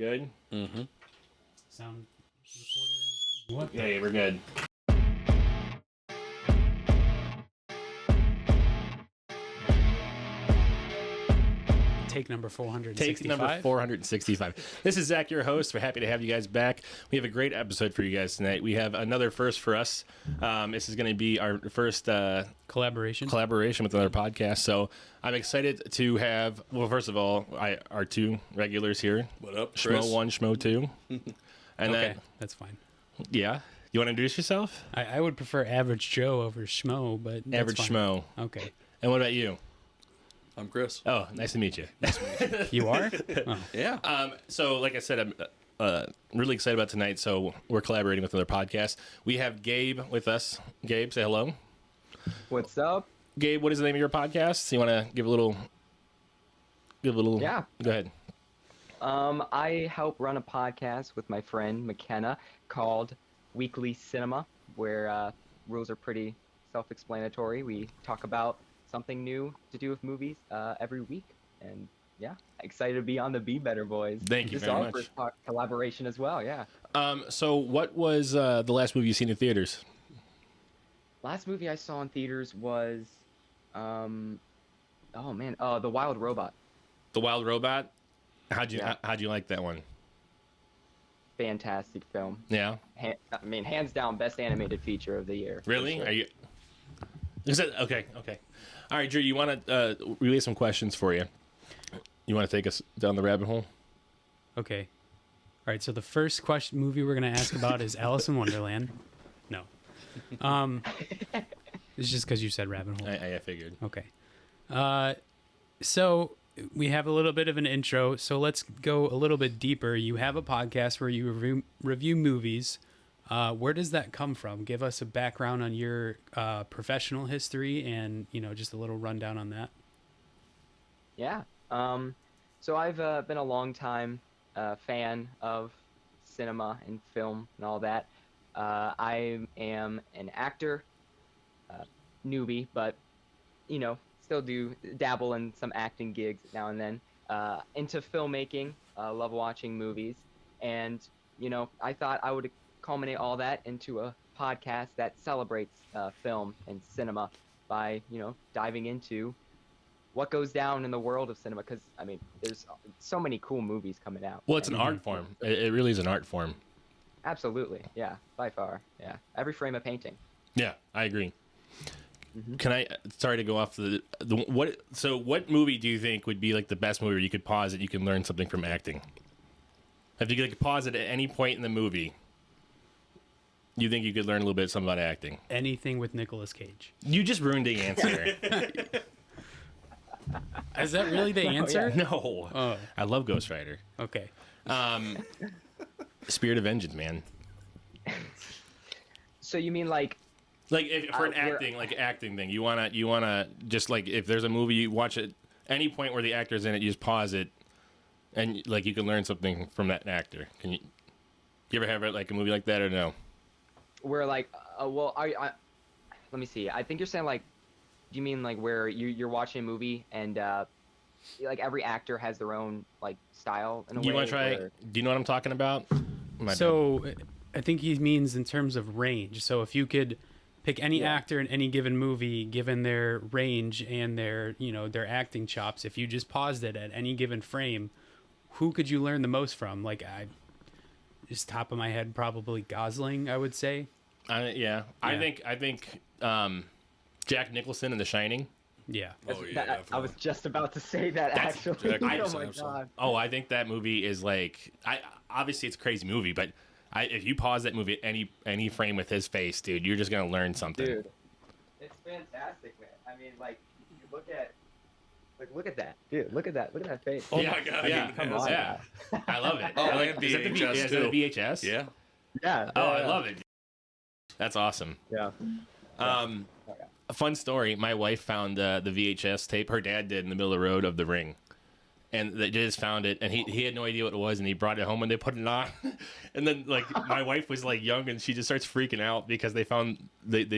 Good? Mm-hmm. Sound recorder. What? Yeah, we're good. Take number 465. Take number 465. This is Zach, your host. We're happy to have you guys back. We have a great episode for you guys tonight. We have another first for us. This is going to be our first collaboration with another podcast. So I'm excited to have, well, first of all, our two regulars here. What up, Chris? Schmo 1, Schmo 2. And okay, then, that's fine. yeah. You want to introduce yourself? I would prefer Average Joe over Schmo, but that's Average fine. Schmo. Okay. And what about you? I'm Chris. Oh, nice to meet you. You are? Oh. Yeah. So, like I said, I'm really excited about tonight. So, we're collaborating with another podcast. We have Gabe with us. Gabe, say hello. What's up? Gabe, what is the name of your podcast? You want to give a little? Yeah. Go ahead. I help run a podcast with my friend McKenna called Weekly Cinema, where rules are pretty self-explanatory. We talk about something new to do with movies every week, and yeah, excited to be on the Be Better Boys. Thank you This very is much. our first collaboration as well. Yeah. So, what was the last movie you've seen in theaters? Last movie I saw in theaters was, The Wild Robot. The Wild Robot. How'd you Yeah. like that one? Fantastic film. Yeah. Hands down, best animated feature of the year. Really? for sure. Are you? Is that okay? Okay. All right, Drew. You want to relay some questions for you? You want to take us down the rabbit hole? Okay. All right, so the first movie we're going to ask about is Alice in Wonderland. No. It's just because you said rabbit hole. I figured. Okay. So we have a little bit of an intro, so let's go a little bit deeper. You have a podcast where you review movies. Where does that come from? Give us a background on your professional history and, just a little rundown on that. Yeah. So I've been a long time fan of cinema and film and all that. I am an actor, newbie, but, still do dabble in some acting gigs now and then. Into filmmaking, love watching movies. And, I thought I would culminate all that into a podcast that celebrates film and cinema by, diving into what goes down in the world of cinema, because there's so many cool movies coming out. Well, it's an art form. It really is an art form. Absolutely, yeah, by far, yeah. Every frame a painting. Yeah, I agree. Mm-hmm. Can I? Sorry to go off what? So, what movie do you think would be like the best movie where you could pause it? You can learn something from acting. If you could pause it at any point in the movie, you think you could learn a little bit something about acting? Anything with Nicolas Cage. You just ruined the answer. Is that really the answer? yeah. No, Oh, I love Ghost Rider. okay. Spirit of Vengeance, man. So you mean like, Like for an we're- acting thing, you wanna just like if there's a movie you watch it any point where the actor's in it, you just pause it, and like you can learn something from that actor. Can you ever have like a movie like that or no? where like, let me see. I think you're saying like, do you mean like where you're watching a movie and like every actor has their own like style in a way? You want to try? where- Do you know what I'm talking about? So I think he means in terms of range. So if you could pick any Yeah. actor in any given movie, given their range and their their acting chops, if you just paused it at any given frame, who could you learn the most from? Like just top of my head, probably Gosling, I would say. Yeah. I think Jack Nicholson in The Shining. Yeah. Oh, yeah, I definitely. was just about to say that That's actually. Jack Oh Nicholson, my absolutely. god. Oh, I think that movie is like obviously it's a crazy movie, but if you pause that movie at any frame with his face, dude, you're just gonna learn something. Dude, it's fantastic, man. I mean, like, you look at that, dude. Look at that face. Oh yeah, my God, yeah, come on. yeah. I love it. Oh, I and is that the VHS is that a too. VHS? Yeah. Yeah. Oh, I love it. That's awesome. Yeah. A fun story. My wife found the VHS tape. Her dad did in the middle of the road of The Ring. And they just found it, and he had no idea what it was, and he brought it home, and they put it on. And then, like, my wife was, like, young, and she just starts freaking out because they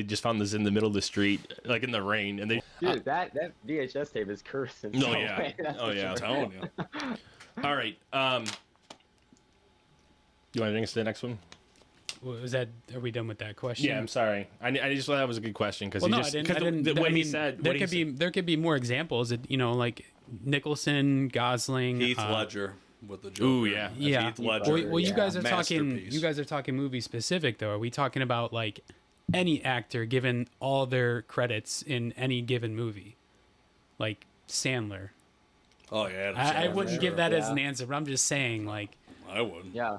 just found this in the middle of the street, like, in the rain. And they, Dude, that VHS tape is cursed. in Oh, some yeah. way, that's Oh, for yeah. sure. Telling you. all right. You want to bring us to the next one? Was that? Are we done with that question? Yeah, I'm sorry. I just thought that was a good question because Well, no, just I didn't. what I he mean, said. there could be more examples. Like Nicholson, Gosling, Heath Ledger with the Joker. Ooh, yeah. That's Yeah. Heath Ledger. Well, you guys are talking. Masterpiece. You guys are talking movie specific, though. Are we talking about like any actor given all their credits in any given movie, like Sandler? Oh yeah. I wouldn't give that as Yeah. an answer, but I'm just saying, like, I wouldn't. Yeah.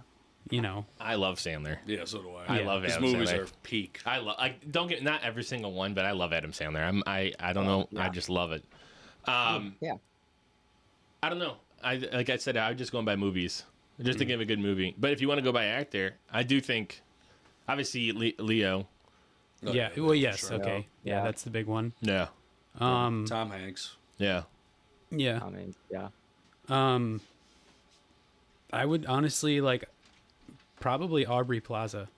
I love Sandler. Yeah, so do I. I love His Adam movies Sandler. are peak. I love. Don't get not every single one, but I love Adam Sandler. I don't know. Yeah. I just love it. Yeah. I don't know. Like I said, I'm just going by movies, just to give a good movie. But if you want to go by actor, I do think, obviously Leo. Oh, yeah. for Well, yes. sure. Okay. Yeah, Yeah. that's the big one. Yeah. Tom Hanks. Yeah. Yeah. I mean, yeah. I would honestly like probably Aubrey Plaza,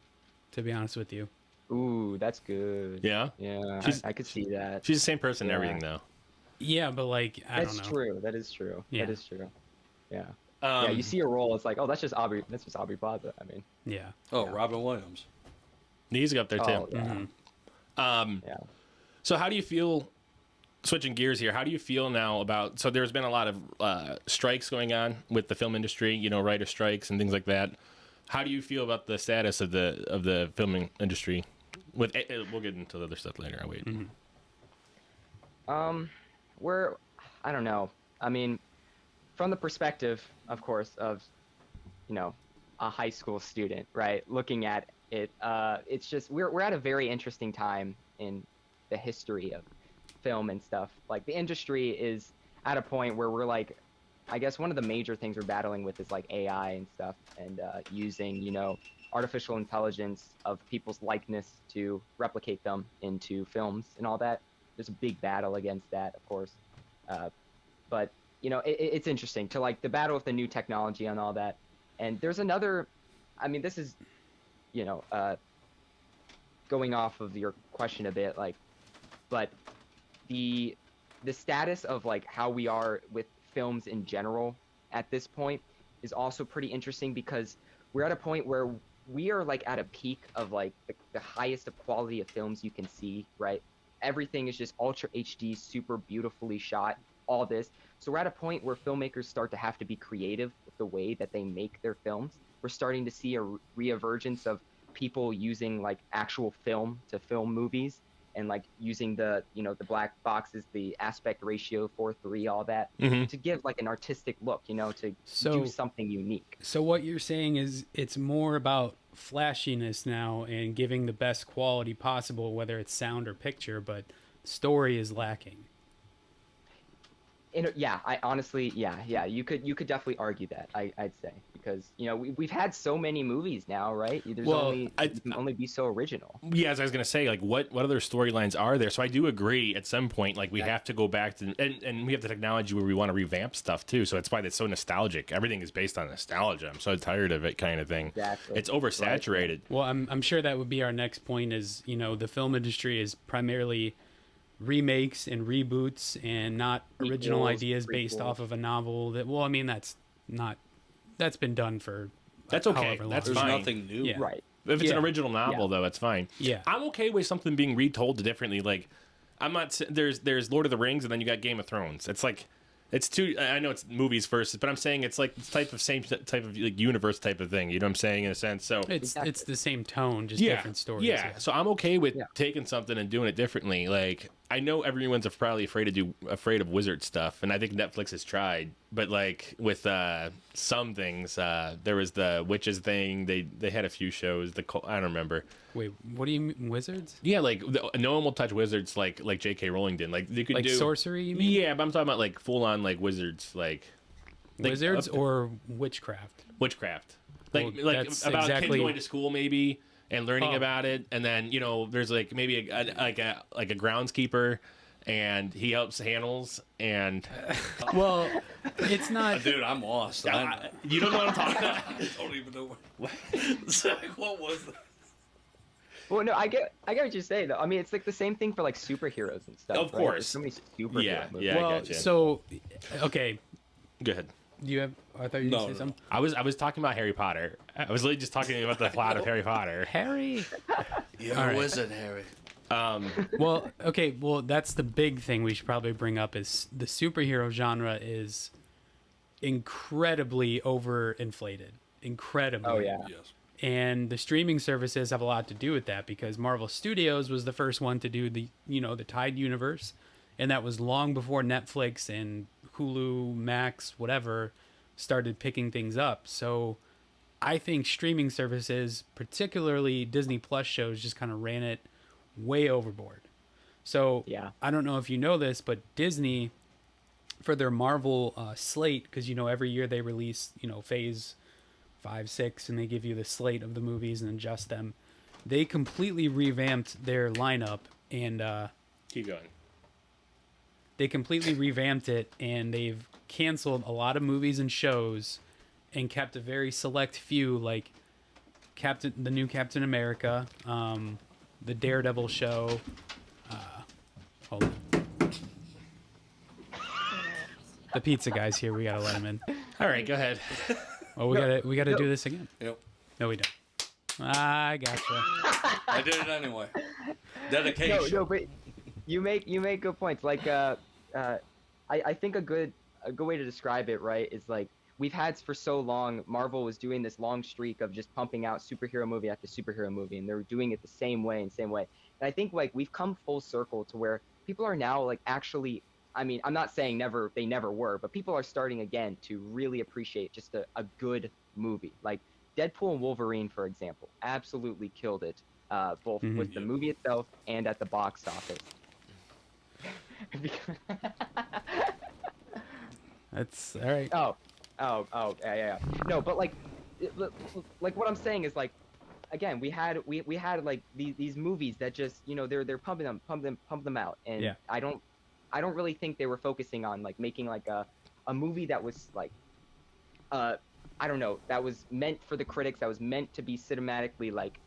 to be honest with you. Ooh, that's good. Yeah. Yeah. She's- I could see that. She's the same person and Yeah. everything, though. Yeah, but like I That's don't know. true. That is true. Yeah. That is true. Yeah. Yeah. You see a role, it's like, oh, that's just Aubrey. That's just Aubrey Plaza. I mean. Yeah. Oh, Yeah. Robin Williams. He's up there too. Oh, yeah. Yeah. So how do you feel? Switching gears here, how do you feel now about? So there's been a lot of strikes going on with the film industry, writer strikes and things like that. How do you feel about the status of the filming industry? We'll get into the other stuff later. I'll wait. I don't know. I mean, from the perspective, of course, of, a high school student, right? Looking at it, it's just we're at a very interesting time in the history of film and stuff. Like the industry is at a point where we're like, I guess one of the major things we're battling with is like AI and stuff, and using artificial intelligence of people's likeness to replicate them into films and all that. There's a big battle against that, of course, but it's interesting to like the battle with the new technology and all that. And there's another, I mean, this is going off of your question a bit, like, but the status of like how we are with films in general at this point is also pretty interesting, because we're at a point where we are like at a peak of like the highest of quality of films you can see, right? Everything is just ultra HD, super beautifully shot, all this. So we're at a point where filmmakers start to have to be creative with the way that they make their films. We're starting to see a reemergence of people using like actual film to film movies, and like using the the black boxes, the aspect ratio 4:3, all that, to give like an artistic look, to do something unique. So what you're saying is it's more about flashiness now and giving the best quality possible, whether it's sound or picture, but story is lacking. Yeah, I honestly, yeah, you could definitely argue that. I'd say, because we've had so many movies now, right? There's you can only be so original. Yeah, as I was gonna say, like what other storylines are there? So I do agree at some point, like we have to go back to, and we have the technology where we want to revamp stuff too. So it's why it's so nostalgic. Everything is based on nostalgia. I'm so tired of it, kind of thing. Exactly. It's oversaturated. Right. Well, I'm sure that would be our next point. Is the film industry is primarily remakes and reboots and not original ideas based off of a novel. That's been done for That's okay. however long. That's There's fine. nothing new. Yeah. Right. If it's an Yeah. original novel, though, that's fine. Yeah. I'm okay with something being retold differently. Like, I'm not. There's Lord of the Rings, and then you got Game of Thrones. It's like, it's two. I know it's movies versus, but I'm saying it's like same type of like universe type of thing. You know what I'm saying, in a sense. So It's the same tone, just different stories. Yeah. So I'm okay with taking something and doing it differently. Like, I know everyone's probably afraid of wizard stuff, and I think Netflix has tried. But like with some things, there was the witches thing. They had a few shows. I don't remember. Wait, what do you mean, wizards? Yeah, like no one will touch wizards like J.K. Rowling did. Like you could Like do sorcery, you mean? Yeah, but I'm talking about like full on like wizards, like Wizards or witchcraft? witchcraft. Well, Like that's about exactly- kids going to school maybe and learning Oh. about it, and then there's like maybe a groundskeeper, and he helps handles and Well, it's not. Dude, I'm lost. you don't know what I'm talking about. I don't even know what was that? Well, no, I get what you're saying though. I mean, it's like the same thing for like superheroes and stuff. Of right? course. There's so many superhero movies. Yeah. I Well, gotcha. so okay, Go ahead. Do you have? I thought you were No, going to say no. something. I was talking about Harry Potter. I was literally just talking about the plot of Harry Potter. Harry. You're All a right. wizard, Harry. Well, okay. Well, that's the big thing we should probably bring up is the superhero genre is incredibly overinflated. Incredibly. Oh yeah. Yes. And the streaming services have a lot to do with that because Marvel Studios was the first one to do the the Tide universe, and that was long before Netflix and Hulu, Max, whatever started picking things up. So I think streaming services, particularly Disney Plus shows, just kind of ran it way overboard. So Yeah. I don't know if you know this, but Disney, for their Marvel slate, because every year they release phase 5, 6, and they give you the slate of the movies and adjust them. They completely revamped their lineup and Keep going. they completely revamped it, and they've canceled a lot of movies and shows and kept a very select few, like the new Captain America, the Daredevil show. Hold on. The pizza guy's here. We gotta let him in. All right, go ahead. Oh, we gotta do this again. Yep. No, we don't. I gotcha. I did it anyway. Dedication. No, but you make good points. Like, I think a good way to describe it, right, is like we've had for so long. Marvel was doing this long streak of just pumping out superhero movie after superhero movie, and they're doing it the same way. And I think like we've come full circle to where people are now like actually. I mean, I'm not saying they never were, but people are starting again to really appreciate just a good movie. Like Deadpool and Wolverine, for example, absolutely killed it, both with the movie itself and at the box office. That's all right. Yeah. No, but like what I'm saying is like, again, we had like these movies that just they're pump them out, and Yeah. I don't really think they were focusing on like making like a movie that was like I don't know, that was meant for the critics, that was meant to be cinematically like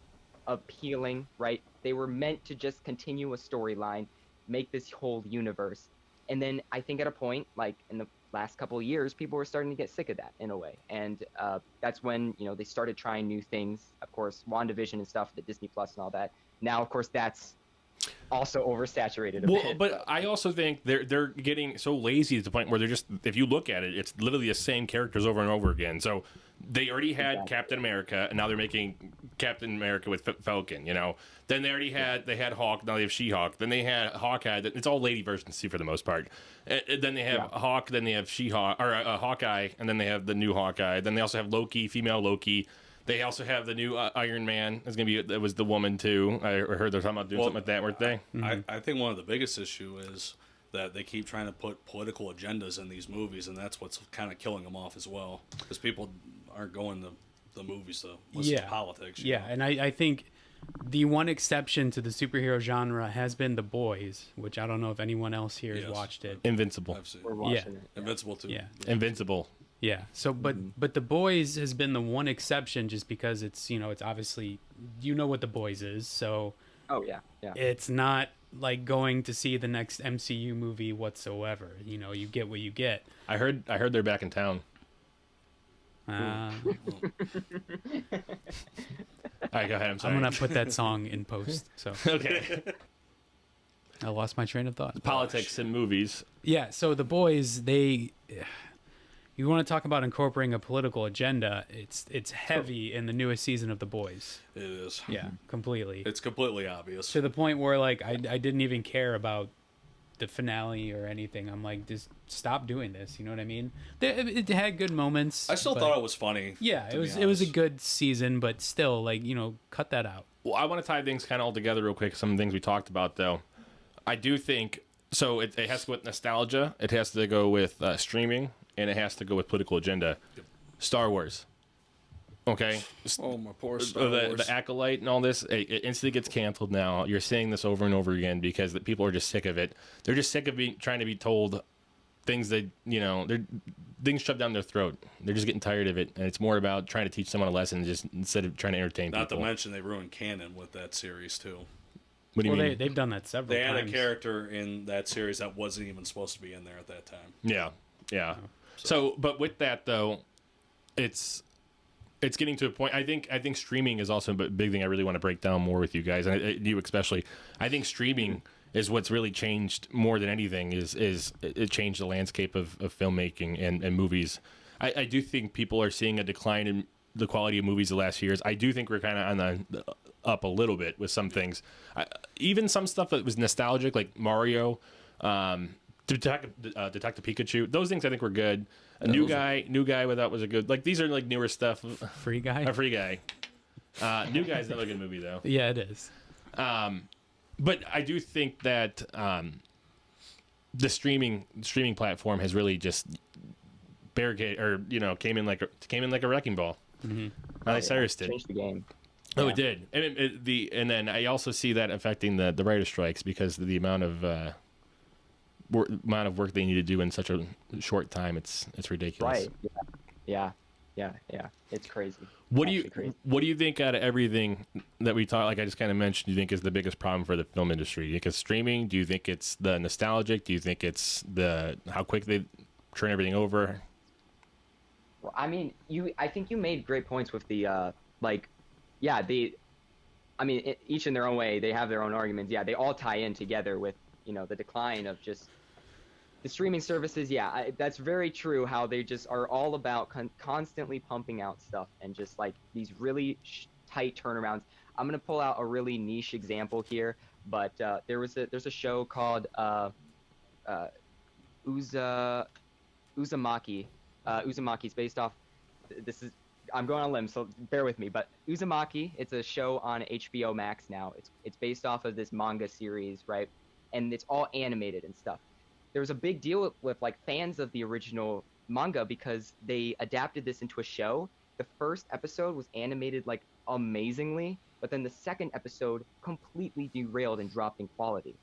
appealing, right? They were meant to just continue a storyline, make this whole universe. And then I think at a point, like in the last couple of years, people were starting to get sick of that in a way. And that's when, they started trying new things. Of course, WandaVision and stuff, the Disney Plus and all that. Now, of course, that's also oversaturated a bit. But I also think they're getting so lazy to the point where they're just, if you look at it, it's literally the same characters over and over again. So they already had Captain America, and now they're making Captain America with Falcon. Then they already had Hawk. Now they have She-Hulk. Then they had Hawkeye. It's all lady versions for the most part. And then they have Hawk. Then they have She-Hulk or Hawkeye, and then they have the new Hawkeye. Then they also have Loki, female Loki. They also have the new Iron Man. It was the woman too. I heard they're talking about doing something like that, weren't they? I think one of the biggest issue is that they keep trying to put political agendas in these movies, and that's what's kind of killing them off as well. Because people aren't going to the movies to listen to politics. Yeah, and I think the one exception to the superhero genre has been The Boys, which I don't know if anyone else here has watched it. Invincible. I've seen We're it. watching it. Invincible too. Yeah. Invincible. Yeah. So, but The Boys has been the one exception, just because it's it's obviously what The Boys is, so Oh yeah. it's not like going to see the next MCU movie whatsoever. You get what you get. I heard they're back in town. Uh, All right, go ahead. I'm sorry. I'm gonna put that song in post. So Okay. I lost my train of thought. Politics and movies. Yeah. So The Boys, you want to talk about incorporating a political agenda? It's heavy in the newest season of The Boys. It is. Yeah, completely. It's completely obvious. To the point where like I didn't even care about the finale or anything. I'm like, just stop doing this. You know what I mean? It had good moments. I still but- thought it was funny. Yeah, to it be was a honest. good season, but still, like, cut that out. Well, I want to tie things kind of all together real quick. Some things we talked about, though. I do think so. It has to go with nostalgia. It has to go with streaming, and it has to go with political agenda. Star Wars. Okay. Oh, my poor Star Wars. The Acolyte and all this, it instantly gets canceled now. You're saying this over and over again because the people are just sick of it. They're just sick of trying to be told things that, they're things shoved down their throat. They're just getting tired of it. And it's more about trying to teach someone a lesson just instead of trying to entertain Not people. to mention they ruined canon with that series, too. What do you mean? They've done that several They had times. a character in that series that wasn't even supposed to be in there at that time. Yeah. So, but with that though, it's getting to a point. I think streaming is also a big thing. I really want to break down more with you guys, and you especially. I think streaming is what's really changed more than anything. Is it changed the landscape of filmmaking and movies. I do think people are seeing a decline in the quality of movies the last few years. I do think we're kind of on the up a little bit with some things. Even some stuff that was nostalgic, like Mario, Detective Pikachu. Those things I think were good. New guy with that was a good. Like these are like newer stuff. Free Guy. A Free Guy. New Guy's another good movie though. Yeah, it is. But I do think that the streaming platform has really just barricade or came in like a wrecking ball. Miley Cyrus did. Changed the game. Oh, it did, and then I also see that affecting the writer strikes because of the amount of work they need to do in such a short time. It's ridiculous. Right. Yeah. It's crazy. What do you think out of everything that we talked? Like I just kind of mentioned, do you think is the biggest problem for the film industry? Do you think it's streaming? Do you think it's the nostalgic? Do you think it's how quick they turn everything over? Well, I mean, I think you made great points with the each in their own way, they have their own arguments. Yeah, they all tie in together with the decline of just the streaming services. Yeah, that's very true. How they just are all about constantly pumping out stuff and just like these really tight turnarounds. I'm gonna pull out a really niche example here, but there's a show called Uzumaki. Uzumaki's based off. I'm going on a limb, so bear with me. But Uzumaki, it's a show on HBO Max now. It's based off of this manga series, right? And it's all animated and stuff. There was a big deal with like fans of the original manga because they adapted this into a show. The first episode was animated like amazingly, but then the second episode completely derailed and dropped in quality.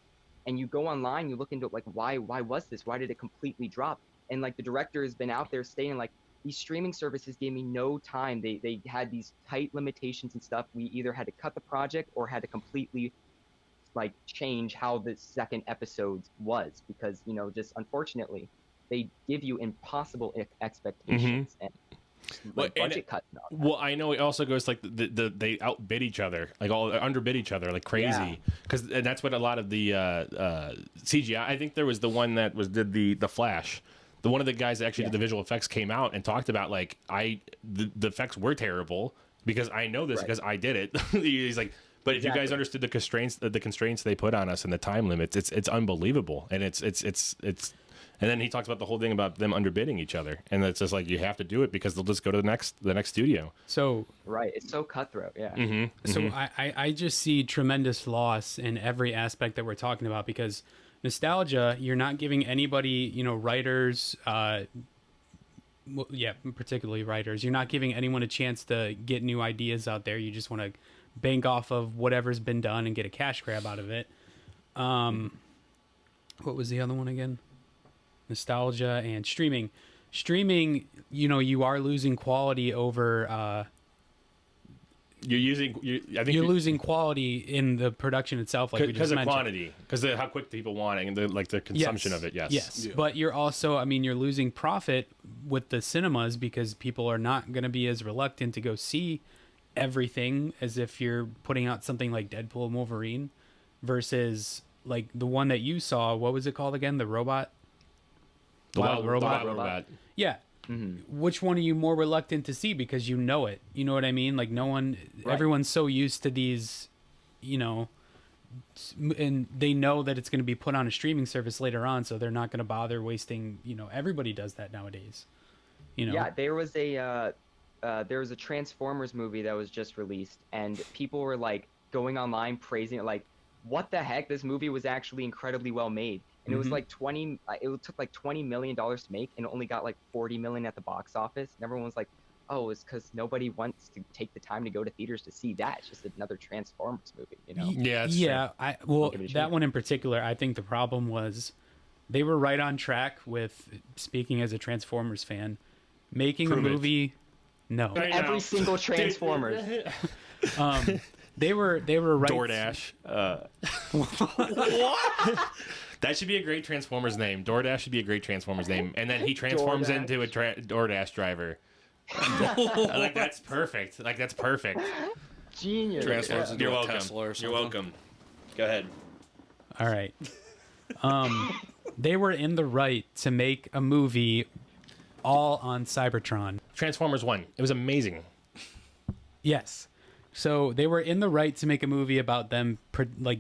And you go online, you look into like why was this? Why did it completely drop? And like the director has been out there saying like these streaming services gave me no time. They had these tight limitations and stuff. We either had to cut the project or had to completely like change how the second episode was because just unfortunately they give you impossible expectations and budget cuts. Well, I know it also goes like they outbid each other, like underbid each other like crazy and that's what a lot of the CGI. I think there was the one that did the Flash. One of the guys that actually did the visual effects came out and talked about like the effects were terrible because I know this because I did it. He's like, but if you guys understood the constraints they put on us and the time limits, it's unbelievable. And it's and then he talks about the whole thing about them underbidding each other, and it's just like you have to do it because they'll just go to the next studio. So it's so cutthroat. Yeah. Mm-hmm, so I just see tremendous loss in every aspect that we're talking about because nostalgia, you're not giving anybody, writers, particularly writers, you're not giving anyone a chance to get new ideas out there. You just want to bank off of whatever's been done and get a cash grab out of it. What was the other one again? Nostalgia and streaming. Streaming, you are losing quality over... You're losing quality in the production itself, like we just mentioned. Because of quantity, because of how quick people want it, and the consumption of it. Yes. But you're also, you're losing profit with the cinemas because people are not going to be as reluctant to go see everything as if you're putting out something like Deadpool and Wolverine, versus like the one that you saw. What was it called again? The robot. The Wild Robot. Yeah. Mm-hmm. Which one are you more reluctant to see because you know it? You know what I mean? Like everyone's so used to these, and they know that it's going to be put on a streaming service later on, so they're not going to bother wasting. Everybody does that nowadays. Yeah, there was a Transformers movie that was just released, and people were like going online praising it, like, what the heck? This movie was actually incredibly well made. And it was like it took like $20 million to make, and it only got like $40 million at the box office. And everyone was like, "Oh, it's because nobody wants to take the time to go to theaters to see that. It's just another Transformers movie, Yeah, that one in particular, I think the problem was they were right on track with, speaking as a Transformers fan, making a movie. No, every single Transformers. They were right. DoorDash. That should be a great Transformers name. DoorDash should be a great Transformers name. And then he transforms DoorDash. into a DoorDash driver. Like, that's perfect. Like, that's perfect. Genius. Transforms Yeah. into You're a welcome. Tesla or You're something. welcome. Go ahead. All right. They were in the right to make a movie all on Cybertron. Transformers 1. It was amazing. Yes. So they were in the right to make a movie about them, like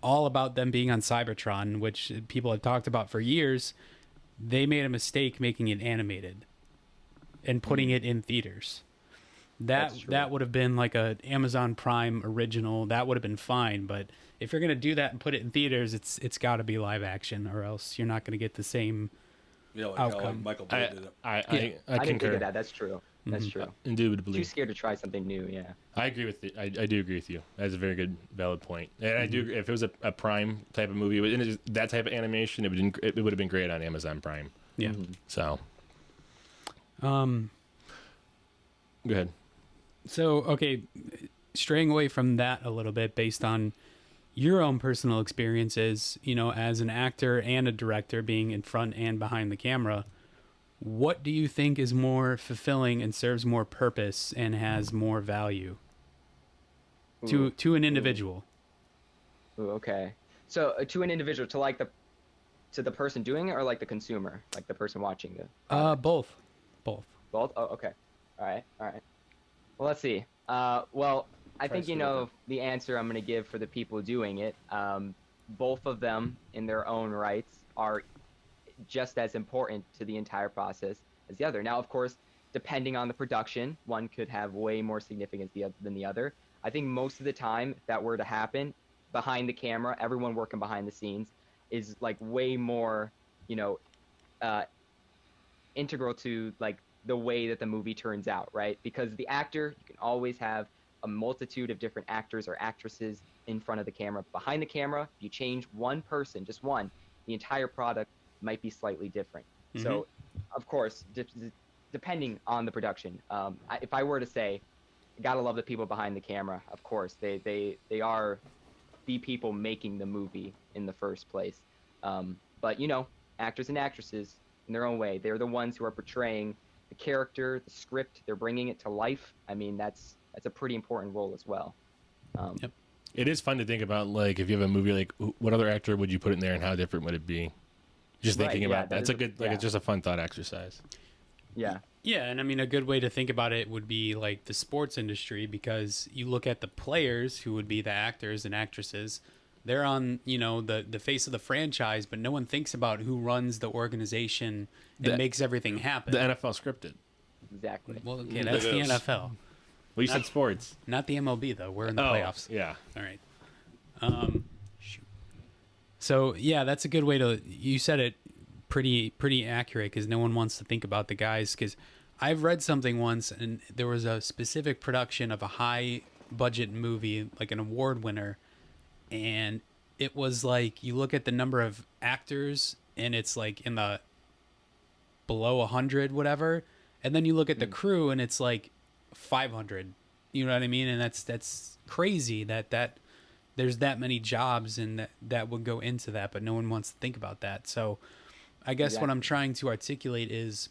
all about them being on Cybertron, which people have talked about for years. They made a mistake making it animated and putting it in theaters. That's true. That would have been like a Amazon Prime original. That would have been fine. But if you're gonna do that and put it in theaters, it's got to be live action, or else you're not gonna get the same. Yeah, like how Outcome. Michael Bay did it. I I didn't think concur. of that. That's true. That's true. Too Indubitably. scared to try something new. Yeah. I agree with it. I do agree with you. That's a very good, valid point. And I do agree. If it was a Prime type of movie, and that type of animation, it would have been great on Amazon Prime. Yeah. So, Um. go ahead. So, okay, straying away from that a little bit based on your own personal experiences, as an actor and a director being in front and behind the camera, what do you think is more fulfilling and serves more purpose and has more value to an individual? Ooh, okay. So to an individual, to the person doing it, or like the consumer, like the person watching it. Both. Both. Oh, okay. All right. Well, let's see. Well, I think you know the answer I'm going to give for the people doing it. Both of them, in their own rights, are just as important to the entire process as the other. Now, of course, depending on the production, one could have way more significance than the other. I think most of the time, if that were to happen, behind the camera, everyone working behind the scenes is like way more, integral to like the way that the movie turns out, right? Because the actor, you can always have a multitude of different actors or actresses in front of the camera. Behind the camera, if you change one person, just one, the entire product might be slightly different. So, of course, depending on the production, if I were to say, gotta love the people behind the camera. Of course, they are the people making the movie in the first place. But actors and actresses in their own way, they're the ones who are portraying the character, the script. They're bringing it to life. I mean, that's a pretty important role as well. Yep. It is fun to think about, like, if you have a movie, like, what other actor would you put in there and how different would it be? Just Right, thinking yeah, about that that's is a good, yeah. it's just a fun thought exercise. Yeah. Yeah, and I mean, a good way to think about it would be like the sports industry, because you look at the players who would be the actors and actresses. They're on, the face of the franchise, but no one thinks about who runs the organization and makes everything happen. The NFL scripted. Exactly. Well, okay, that's the is. NFL. Well, you said sports. Not the MLB, though. We're in the playoffs. Yeah. All right. Shoot. So, yeah, that's a good way to... You said it pretty accurate, because no one wants to think about the guys. Because I've read something once, and there was a specific production of a high-budget movie, like an award winner, and it was like, you look at the number of actors, and it's like in the below 100, whatever, and then you look at the crew, and it's like 500. You know what I mean? And that's crazy that there's that many jobs and that would go into that, but no one wants to think about that. So I guess what I'm trying to articulate is,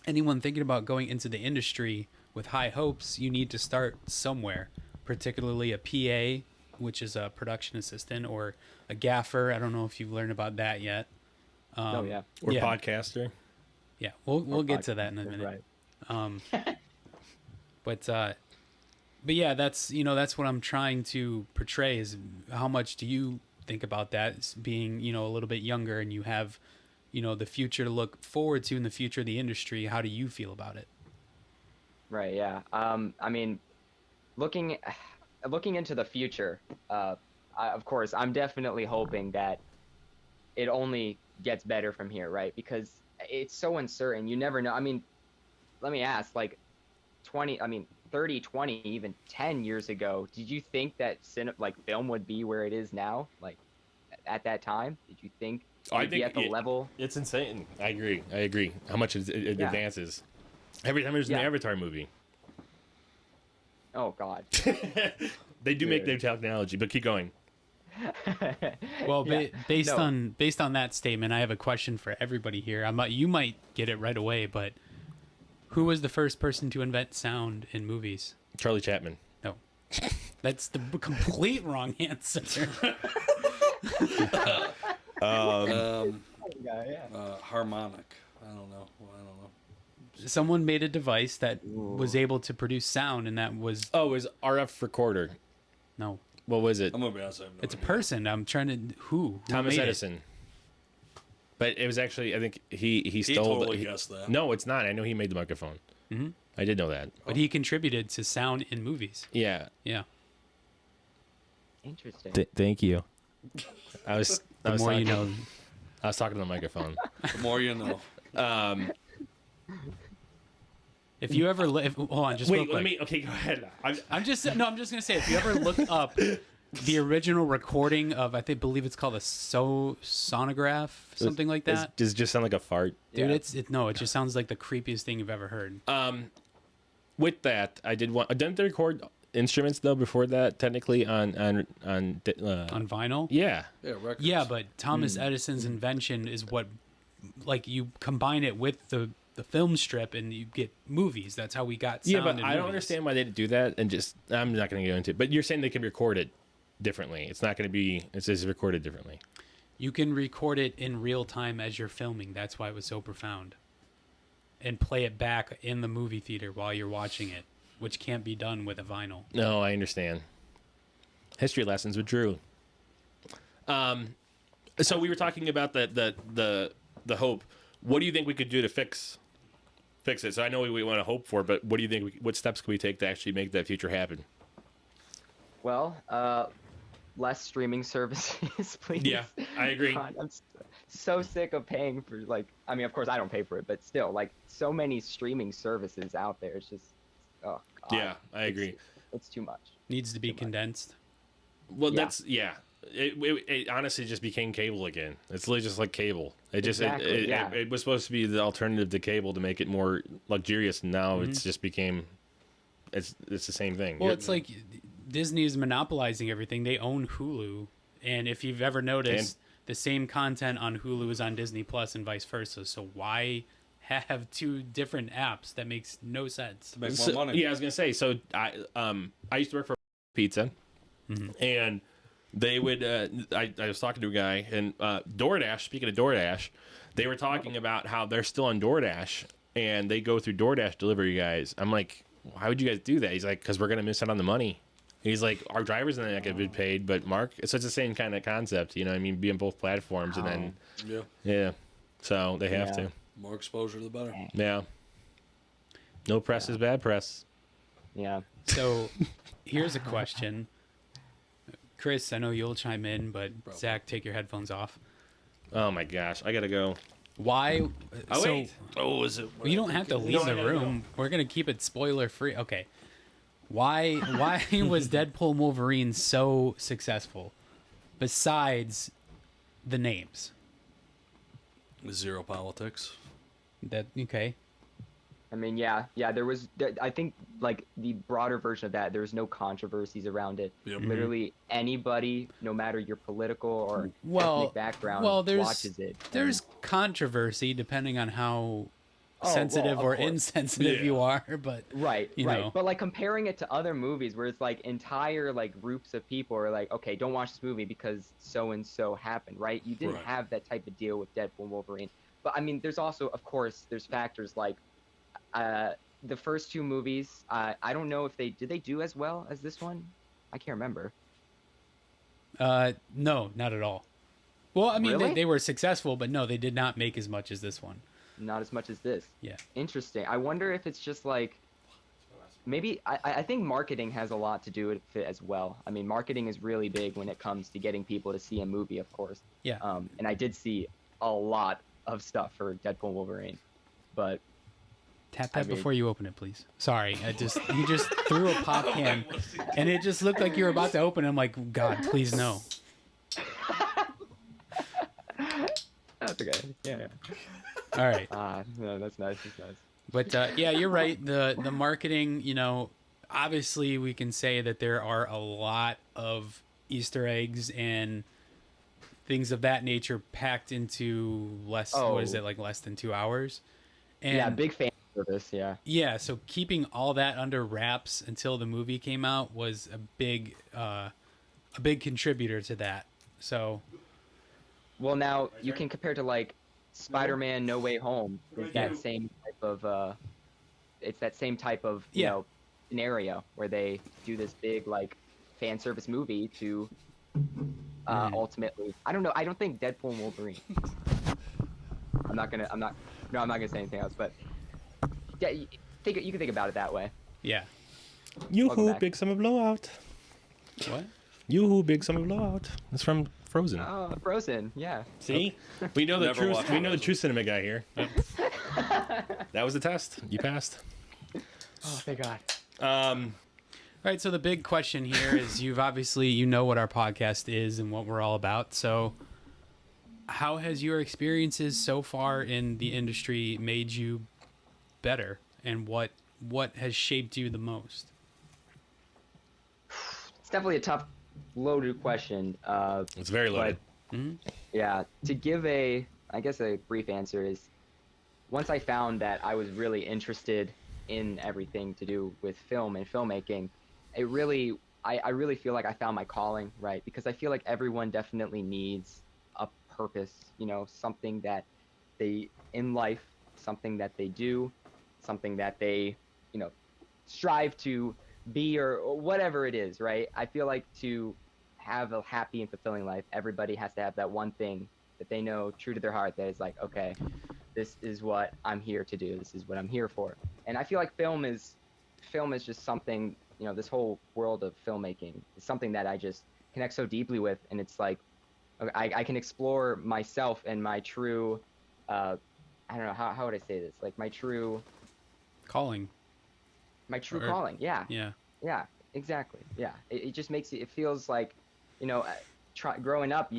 anyone thinking about going into the industry with high hopes, you need to start somewhere, particularly a PA, which is a production assistant, or a gaffer. I don't know if you've learned about that yet. Oh yeah. Or Yeah. podcaster. Yeah, we'll get to that in a minute. Right. But yeah, that's what I'm trying to portray, is how much do you think about that, as being, a little bit younger, and you have, the future to look forward to in the future of the industry. How do you feel about it? Right. Yeah. I mean, looking into the future, of course, I'm definitely hoping that it only gets better from here, right? Because it's so uncertain. You never know. I mean, let me ask, like 30, 20, even 10 years ago, did you think that film would be where it is now? Like at that time, did you think it'd be at the level? It's insane. I agree. How much it advances. Every time there's an Avatar movie. Oh God. They do make their technology, but keep going. Well, Yeah. based No. on that statement, I have a question for everybody here. You might get it right away, but who was the first person to invent sound in movies? Charlie Chapman. No, that's the complete wrong answer. Harmonic. I don't know. Someone made a device that was able to produce sound, and that was Oh, it was RF recorder. no. What was it? I'm gonna be honest. I have no It's a idea. person. I'm trying to who Thomas made it? Edison. But it was actually, I think he He stole. totally guessed that. No, it's not. I know he made the microphone. Mm-hmm. I did know that. But he contributed to sound in movies. Yeah. Yeah. Interesting. Thank you. I was. I The was more talking, you know. I was talking to the microphone. The more you know. If you ever hold on, just Wait, real quick. let me. Okay, go ahead. I'm just gonna say, if you ever look up the original recording of, believe it's called a sonograph, something like that. Does it just sound like a fart? Dude, Yeah. it just sounds like the creepiest thing you've ever heard. With that, I did want. Didn't they record instruments though before that? Technically on On vinyl? yeah. Yeah, records. Yeah, but Thomas Edison's invention is what, like, you combine it with the film strip and you get movies. That's how we got sound Yeah, but in I don't movies. understand why they didn't do that. And just I'm not going to go into it. But you're saying they can record it differently. It's not going to be. It's just recorded differently. You can record it in real time as you're filming. That's why it was so profound. And play it back in the movie theater while you're watching it, which can't be done with a vinyl. No, I understand. History lessons with Drew. So we were talking about the hope. What do you think we could do to fix it? So I know we want to hope for, but what do you think? What steps can we take to actually make that future happen? Well, less streaming services, please. Yeah, I agree. God, I'm so sick of paying for, like, I mean, of course I don't pay for it, but still, like, so many streaming services out there. It's just, oh God. Yeah, I agree. It's too much. Needs to be condensed. Well, Yeah. that's It honestly just became cable again. It's literally just like cable. It just Exactly, yeah. it was supposed to be the alternative to cable to make it more luxurious, and now it's just became. It's the same thing. Well, it's like Disney is monopolizing everything. They own Hulu, and if you've ever noticed, the same content on Hulu is on Disney Plus and vice versa. So why have two different apps? That makes no sense. To make more money. Yeah, I was gonna say. So I used to work for Pizza, and they would. I was talking to a guy, and DoorDash. Speaking of DoorDash, they were talking about how they're still on DoorDash, and they go through DoorDash delivery guys. I'm like, why would you guys do that? He's like, because we're gonna miss out on the money. He's like, our drivers are not gonna get paid, but Mark. So it's the same kind of concept, you know. I mean, be on both platforms, and then Yeah. so they have Yeah. to. More exposure, the better. Yeah. No press is bad press. Yeah. So here's a question. Chris, I know you'll chime in, but Zach, take your headphones off. Oh my gosh, I gotta go. Why? Oh so, wait. Oh, is it? well, you don't have to leave No, I the gotta room. We're gonna keep it spoiler free. Okay. Why was Deadpool and Wolverine so successful? Besides the names. Zero politics. That okay. I mean, yeah. I think, like, the broader version of that, there was no controversies around it. Yep. Literally anybody, no matter your political or Well, ethnic background, there's watches it. there's controversy depending on how Oh, sensitive well, or of course. insensitive Yeah. you are, but Right, you right. know. But, like, comparing it to other movies where it's like entire, like, groups of people are like, okay, don't watch this movie because so and so happened, right? You didn't Right. have that type of deal with Deadpool and Wolverine. But I mean, there's also, of course, there's factors like the first two movies. I don't know if they do as well as this one. I can't remember. No, not at all. Well, I mean, Really? they were successful, but no, they did not make as much as this one. Not as much as this. Yeah. Interesting. I wonder if it's just like maybe I think marketing has a lot to do with it as well. I mean, marketing is really big when it comes to getting people to see a movie, of course. Yeah. And I did see a lot of stuff for Deadpool and Wolverine, but Tap I that mean- before you open it, please. Sorry, you just threw a pop can, and it just looked like you were about to open it. I'm like, God, please no. that's okay. Yeah. All right. No, that's nice. That's nice. But yeah, you're right. The marketing, obviously we can say that there are a lot of Easter eggs and things of that nature packed into less. What is Oh. it, like less than 2 hours? And Yeah, big fan of this. Yeah. yeah, so keeping all that under wraps until the movie came out was a big contributor to that. So Well, now you can compare to like Spider-Man: No Way Home. It's that same type of Yeah. scenario where they do this big like fan service movie to ultimately. I don't know. I don't think Deadpool and Wolverine. I'm not gonna. I'm not. No, I'm not gonna say anything else. But yeah, you can think about it that way. yeah. Yoo-hoo, back. big summer blowout. What? Yoo-hoo, big summer blowout. It's from Frozen. Oh, Frozen. Yeah. See? We know the Never true watched we know the Frozen. true cinema guy here. That was the test. You passed. Oh, thank God. All right, so the big question here is you know what our podcast is and what we're all about. So how has your experiences so far in the industry made you better, and what has shaped you the most? It's definitely a tough, loaded question. It's very loaded. Yeah, to give I guess a brief answer is, once I found that I was really interested in everything to do with film and filmmaking, I really feel like I found my calling, right? Because I feel like everyone definitely needs a purpose, something that in life, something that they do, something that they, strive to be or whatever it is, right? I feel like to have a happy and fulfilling life, everybody has to have that one thing that they know true to their heart that is like, okay, this is what I'm here to do. This is what I'm here for. And I feel like film is just something, this whole world of filmmaking is something that I just connect so deeply with. And it's like, I can explore myself and my true, I don't know, how would I say this? Like my true Calling. calling. Yeah. Yeah. Yeah, exactly. Yeah. It just makes it feels like, growing up,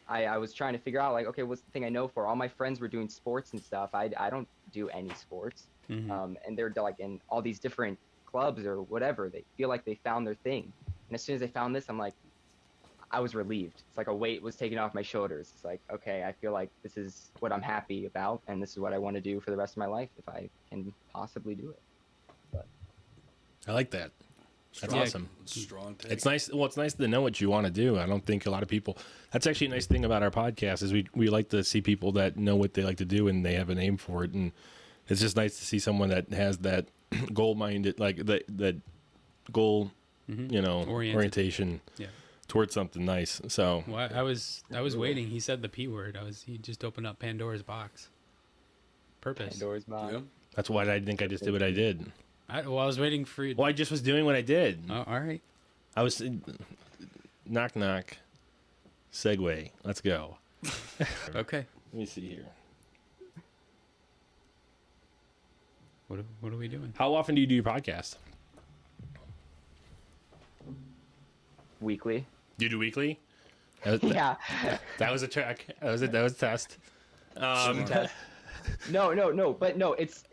I was trying to figure out like, okay, what's the thing I know for? All my friends were doing sports and stuff. I don't do any sports. And they're like in all these different clubs or whatever. They feel like they found their thing. And as soon as I found this, I'm like, I was relieved. It's like a weight was taken off my shoulders. It's like, okay, I feel like this is what I'm happy about, and this is what I want to do for the rest of my life if I can possibly do it. But I like that. That's Strong- awesome. Strong take. It's nice. Well, it's nice to know what you want to do. I don't think a lot of people. That's actually a nice thing about our podcast is we like to see people that know what they like to do and they have a name for it. And it's just nice to see someone that has that goal minded, like that goal, orientation Yeah. towards something nice. So Well, I was waiting. He said the P word. He just opened up Pandora's box. Purpose. Pandora's box. Yeah. that's why I think I just did what I did. I was waiting for you. Well, I just was doing what I did. Oh, all right. I was knock knock. Segue. Let's go. Okay. Let me see here. What are we doing? How often do you do your podcast? Weekly. Do you do weekly? Yeah. That was a check. That was a test. No, but no, it's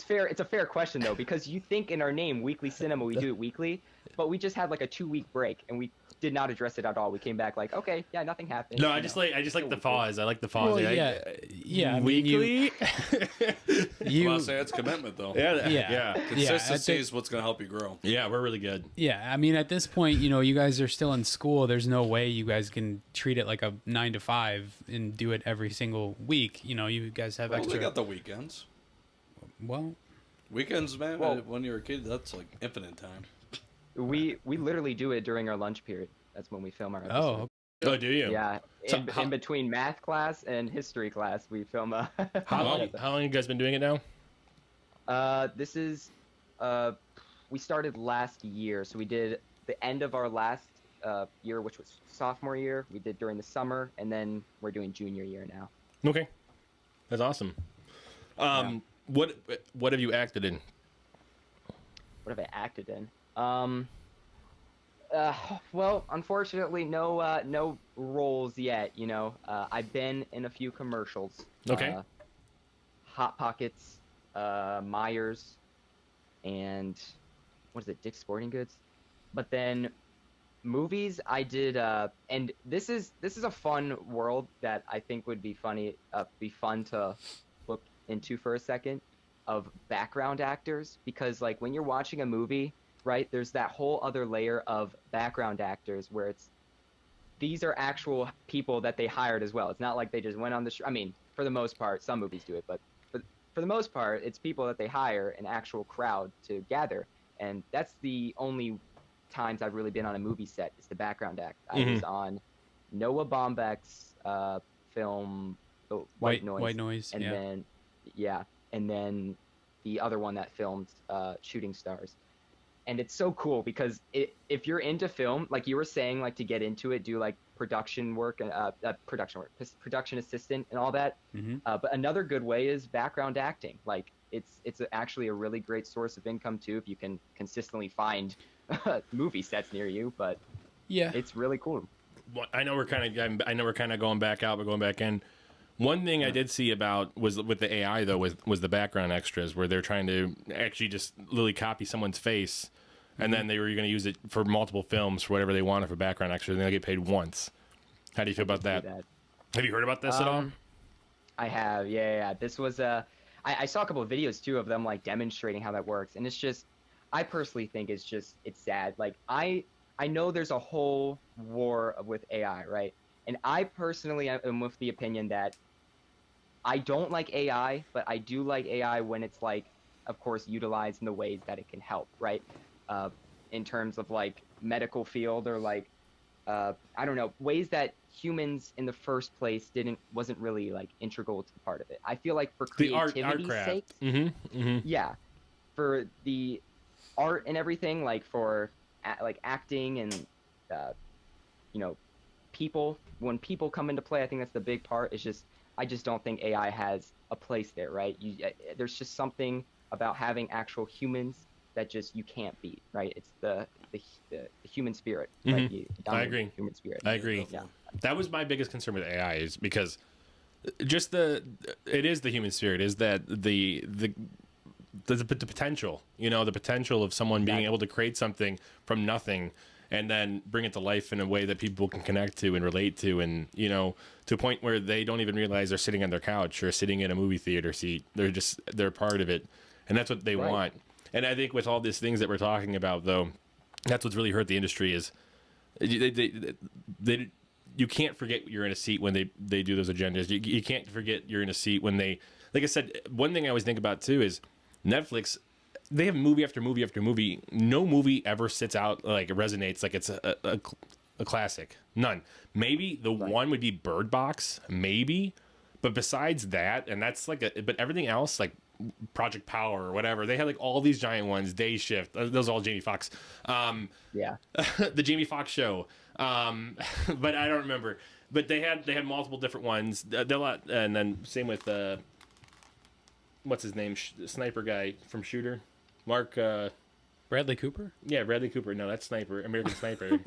fair. It's a fair question though, because you think in our name, Weekly Cinema, we do it weekly, but we just had like a 2-week break and we did not address it at all. We came back like, okay, yeah, nothing happened. No, I just like the pause. I like the pause. Well, I- yeah. I mean, weekly. You, Well, I say it's commitment though. yeah, Yeah. yeah, Consistency think- is what's going to help you grow. yeah. We're really good. yeah. I mean, at this point, you guys are still in school. There's no way you guys can treat it like a 9 to 5 and do it every single week. You guys have Well, extra. we got the weekends. Well, Weekends, man. Well- When you're a kid, that's like infinite time. We literally do it during our lunch period. That's when we film our episodes. oh, Oh, do you? Yeah, So in, how- in between math class and history class, we film a. How long? How long you guys been doing it now? This is, we started last year, so we did the end of our last year, which was sophomore year. We did during the summer, and then we're doing junior year now. Okay, that's awesome. What have you acted in? What have I acted in? Well, unfortunately, no roles yet. I've been in a few commercials. Okay. Hot Pockets, Myers, and what is it, Dick's Sporting Goods. But then movies, I did, and this is a fun world that I think would be fun to look into for a second, of background actors, because like when you're watching a movie, right, there's that whole other layer of background actors where these are actual people that they hired as well. It's not like they just went on the I mean, for the most part, some movies do it, but for the most part, it's people that they hire an actual crowd to gather, and that's the only times I've really been on a movie set is the background act. I was on Noah Baumbach's film, White Noise, and then and then the other one that filmed Shooting Stars. And it's so cool because if you're into film, like you were saying, like to get into it, do like production assistant and all that. But another good way is background acting. Like it's actually a really great source of income too if you can consistently find movie sets near you. But yeah, it's really cool. Well, I know we're kind of going back out, but going back in. One thing I did see about was with the AI though was the background extras where they're trying to actually just literally copy someone's face, and then they were going to use it for multiple films for whatever they wanted for background extras, and they'll get paid once. How do you feel about that? Have you heard about this at all? I have, yeah. This was I saw a couple of videos too of them like demonstrating how that works, and it's just, I personally think it's sad. Like I know there's a whole war with AI, right? And I personally am with the opinion that I don't like AI, but I do like AI when it's like, of course, utilized in the ways that it can help, right? In terms of like medical field or like, I don't know, ways that humans in the first place wasn't really like integral to the part of it. I feel like for creativity's sake, yeah, for the art and everything, like for like acting and, people, when people come into play, I think that's the big part. I just don't think AI has a place there, right? There's just something about having actual humans that just you can't beat, right? It's the human spirit. Right? I agree. Human spirit. I agree. Yeah. That was my biggest concern with AI is because just it is the human spirit, is that the potential, the potential of someone being able to create something from nothing and then bring it to life in a way that people can connect to and relate to, and to a point where they don't even realize they're sitting on their couch or sitting in a movie theater seat. They're part of it, and that's what they want. And I think with all these things that we're talking about, though, that's what's really hurt the industry is you can't forget you're in a seat when they do those agendas. You can't forget you're in a seat when they, like I said, one thing I always think about too is Netflix. They have movie after movie after movie. No movie ever sits out like it resonates like it's a classic. None. Maybe the one would be Bird Box, maybe, but besides that, and that's like but everything else like Project Power or whatever, they had like all these giant ones. Day Shift, those are all Jamie Foxx. The Jamie Foxx show. But I don't remember. But they had multiple different ones. And then same with what's his name? Sniper guy from Shooter. Mark Bradley Cooper? Yeah, Bradley Cooper. No, that's Sniper. American Sniper.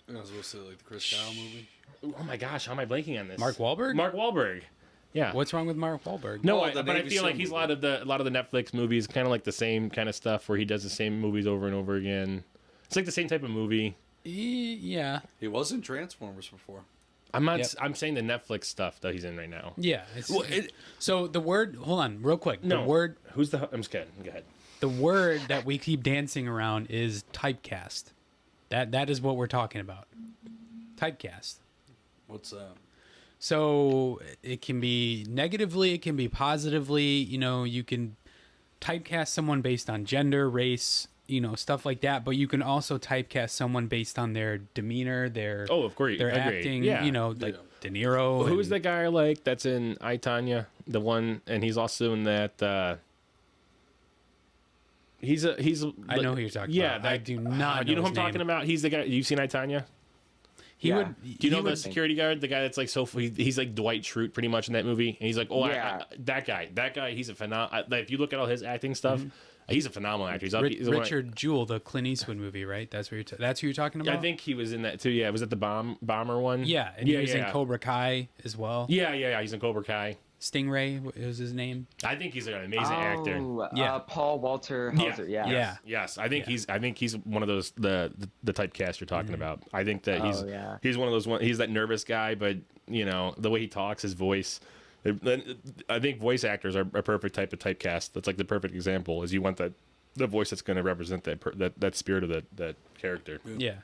I was supposed to like the Chris Kyle movie. Oh my gosh, how am I blanking on this? Mark Wahlberg? Mark Wahlberg. Yeah. What's wrong with Mark Wahlberg? No, but I feel like he's a lot of the Netflix movies, kind of like the same kind of stuff where he does the same movies over and over again. It's like the same type of movie. Yeah. He was in Transformers before. I'm not. Yep. I'm saying the Netflix stuff that he's in right now. Yeah. So the word. Hold on, real quick. No. The word. Who's the? I'm just kidding. Go ahead. The word that we keep dancing around is typecast. That is what we're talking about. Typecast. What's that? So it can be negatively, it can be positively. You can typecast someone based on gender, race, stuff like that. But you can also typecast someone based on their demeanor, their of course, their acting. Yeah. Like De Niro. Well, who's the guy like that's in I, Tonya? The one, and he's also in that. He's I know who you're talking about. I do not. You know who I'm talking about? He's the guy. You've seen I, Tonya? He would. Do you know the security guard? The guy that's like he's like Dwight Schrute pretty much in that movie, and he's like, that guy. He's a phenomenal. If you look at all his acting stuff, he's a phenomenal actor. He's Richard Jewell, the Clint Eastwood movie, right? That's what that's who you're talking about. I think he was in that too. Yeah, was it the bomber one? Yeah, and he was in Cobra Kai as well. Yeah. He's in Cobra Kai. Stingray was his name. I think he's an amazing actor. Yeah. Paul Walter Hauser. Yeah. Yeah. Yes. I think he's one of those the typecast you're talking about. I think that he's one of those he's that nervous guy, but the way he talks, his voice. I think voice actors are a perfect type of typecast. That's like the perfect example. Is you want the voice that's going to represent that spirit of that character. Yeah.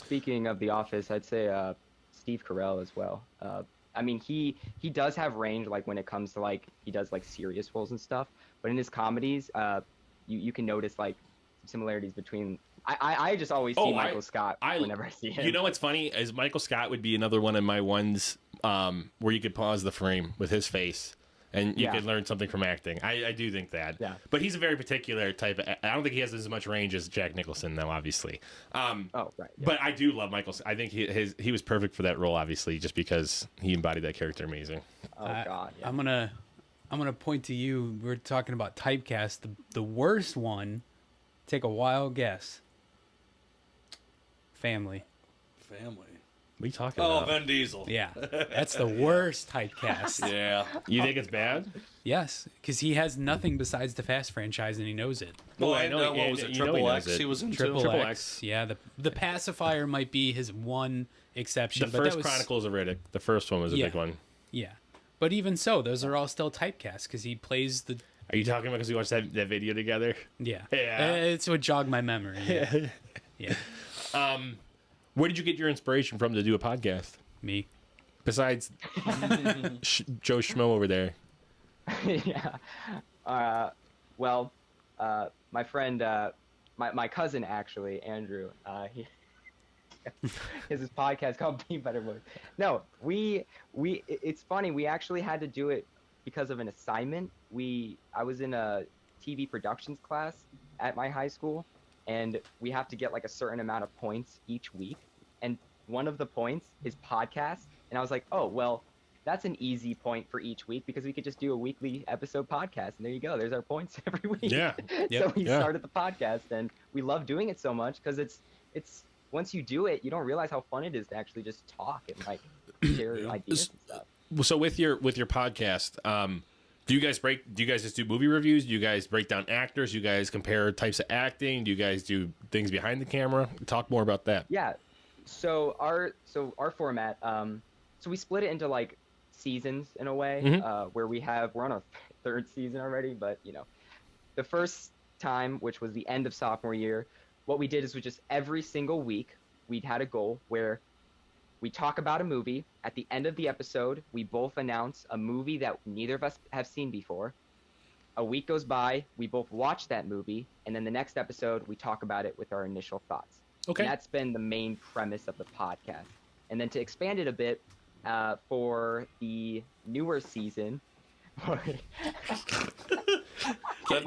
Speaking of The Office, I'd say Steve Carell as well. I mean, he does have range, like when it comes to like he does like serious roles and stuff. But in his comedies, you can notice like similarities between. I just always see Michael Scott whenever I see him. You know what's funny is Michael Scott would be another one of my ones where you could pause the frame with his face. And you could learn something from acting. I do think that. Yeah. But he's a very particular type of. I don't think he has as much range as Jack Nicholson, though. Obviously. Right. Yeah. But I do love Michael. I think he was perfect for that role, obviously, just because he embodied that character amazing. Oh God. Yeah. I'm gonna point to you. We're talking about typecast. The worst one. Take a wild guess. Family. What are you talking about? Vin Diesel. Yeah, that's the worst typecast. Yeah. You think it's bad? Yes, because he has nothing besides the Fast franchise, and he knows it. Well, I I know know. he- What was it? you know he Triple knows X. it. He was in Triple too. X. Yeah, the pacifier might be his one exception. The but that first was, Chronicles of Riddick. The first one was a Yeah. big one. Yeah, but even so, those are all still typecast because he plays the. Are you talking about because we watched that video together? Yeah, Yeah. It's what jogged my memory. Yeah. Yeah, Where did you get your inspiration from to do a podcast? me. Besides Joe Schmo over there. Yeah. Well, my friend, my cousin actually, Andrew. He has this podcast called Be Better Boys. No, it's funny. We actually had to do it because of an assignment. I was in a TV productions class at my high school, and we have to get like a certain amount of points each week. And one of the points is podcast. And I was like, oh, well, that's an easy point for each week because we could just do a weekly episode podcast. And there you go. There's our points every week. Yeah. So we started the podcast, and we love doing it so much because it's once you do it, you don't realize how fun it is to actually just talk and like share ideas and stuff. So with your podcast, do you guys just do movie reviews? Do you guys break down actors? Do you guys compare types of acting? Do you guys do things behind the camera? Talk more about that. Yeah. So our format, so we split it into like seasons in a way, where we're on our third season already, but the first time, which was the end of sophomore year, what we did is we just every single week we'd had a goal where we talk about a movie. At the end of the episode, we both announce a movie that neither of us have seen before. A week goes by, we both watch that movie, and then the next episode we talk about it with our initial thoughts. Okay. And that's been the main premise of the podcast. And then to expand it a bit, for the newer season. You're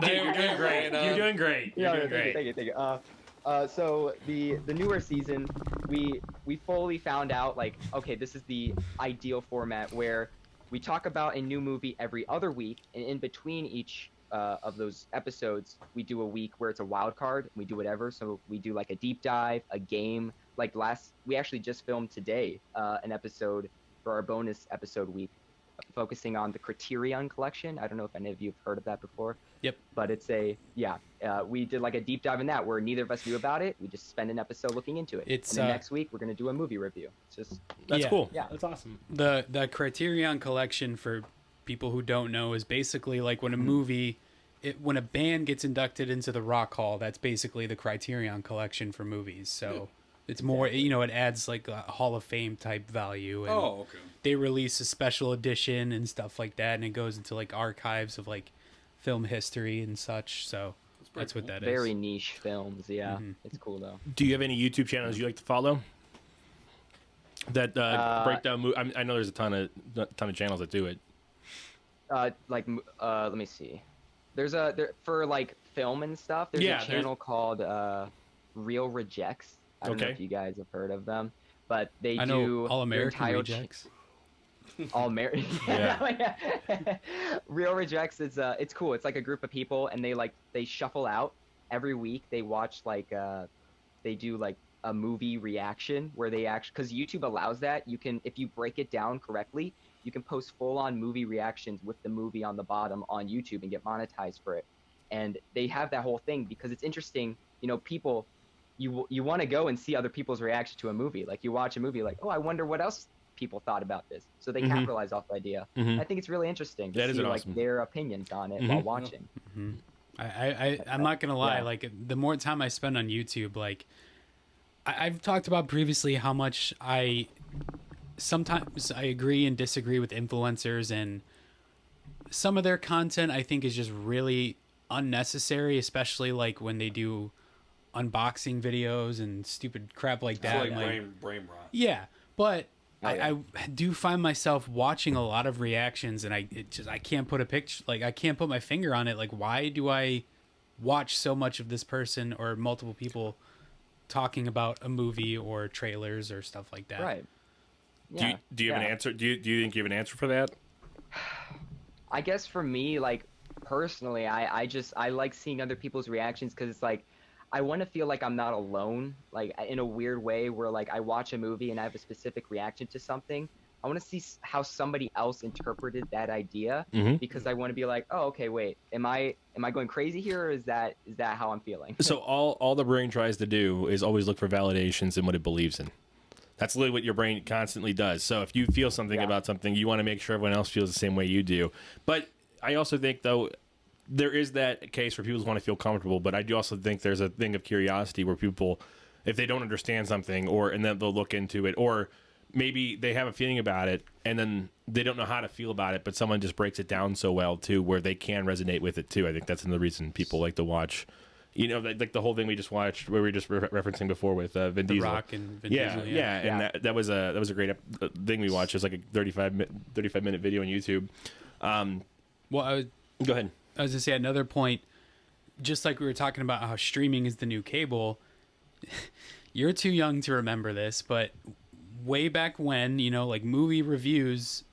doing great. You're doing great. You're doing great. Thank you. So the newer season, we fully found out like, okay, this is the ideal format where we talk about a new movie every other week, and in between each of those episodes, we do a week where it's a wild card. We do whatever. So we do like a deep dive, a game. Like we actually just filmed today an episode for our bonus episode week, focusing on the Criterion collection. I don't know if any of you have heard of that before. Yep. But it's we did like a deep dive in that where neither of us knew about it. We just spent an episode looking into it. And then next week we're gonna do a movie review. It's just That's cool. Yeah. That's awesome. The Criterion collection, for people who don't know, is basically like when a movie, when a band gets inducted into the Rock Hall, that's basically the Criterion collection for movies. So it's more, it adds like a Hall of Fame type value. And okay. they release a special edition and stuff like that, and it goes into like archives of like film history and such. So that's what that is. Very niche films. Yeah. It's cool though. Do you have any YouTube channels you like to follow that break down? I know there's a ton of channels that do it. Let me see. There's for like film and stuff. There's a channel called Real Rejects. I don't know if you guys have heard of them, but they do All American Rejects. All American. Yeah. Real Rejects is it's cool. It's like a group of people, and they shuffle out every week. They watch they do like a movie reaction where they actually, because YouTube allows that, you can, if you break it down correctly, you can post full-on movie reactions with the movie on the bottom on YouTube and get monetized for it. And they have that whole thing because it's interesting. You know, people, you want to go and see other people's reaction to a movie. Like you watch a movie, like, oh, I wonder what else people thought about this. So they capitalize off the idea. I think it's really interesting to see like their opinions on it while watching. I'm not gonna lie. Like the more time I spend on YouTube, like I've talked about previously how much sometimes I agree and disagree with influencers, and some of their content I think is just really unnecessary, especially like when they do unboxing videos and stupid crap like that. It's like brain rot. Yeah, but I do find myself watching a lot of reactions, and I can't put a picture, like I can't put my finger on it. Like, why do I watch so much of this person or multiple people talking about a movie or trailers or stuff like that? Right. Yeah. Do you have an answer? Do you think you have an answer for that? I guess for me, like personally, I like seeing other people's reactions because it's like I want to feel like I'm not alone, like in a weird way where like I watch a movie and I have a specific reaction to something. I want to see how somebody else interpreted that idea because I want to be like, oh, okay, wait, am I going crazy here, or is that how I'm feeling? So all the brain tries to do is always look for validations in what it believes in. That's literally what your brain constantly does. So if you feel something about something, you want to make sure everyone else feels the same way you do. But I also think, though, there is that case where people want to feel comfortable. But I do also think there's a thing of curiosity where people, if they don't understand something, and then they'll look into it, or maybe they have a feeling about it and then they don't know how to feel about it, but someone just breaks it down so well, too, where they can resonate with it, too. I think that's another reason people like to watch. You know, like the whole thing we just watched, where we were just referencing before with Vin Diesel. The Rock and Vin Diesel. Yeah, and that was a great thing we watched. It was like a 35-minute video on YouTube. Well, go ahead. I was going to say another point, just like we were talking about how streaming is the new cable. You're too young to remember this, but way back when, you know, like movie reviews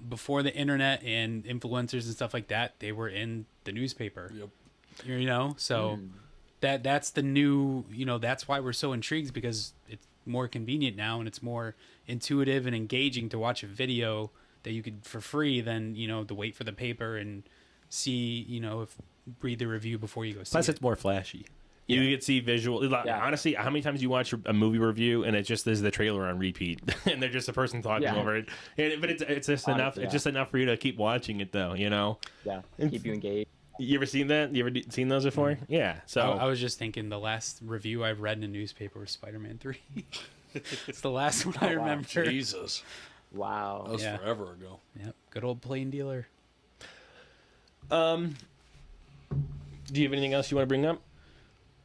before the internet and influencers and stuff like that, they were in the newspaper. Yep. You know, so that's the new, you know, that's why we're so intrigued, because it's more convenient now and it's more intuitive and engaging to watch a video that you could for free than, you know, to wait for the paper and see, you know, read the review before you go see it. Plus, it's more flashy. You can see visual. Honestly, how many times you watch a movie review and it just is the trailer on repeat, and they're just a person talking over it. But it's just enough. It's just enough for you to keep watching it, though. You know. Yeah. Keep you engaged. You ever seen that? You ever seen those before? Yeah. So I was just thinking the last review I've read in a newspaper was Spider-Man 3. It's the last one I remember. Jesus. Wow. That was forever ago. Yep. Good old plain dealer. Do you have anything else you want to bring up?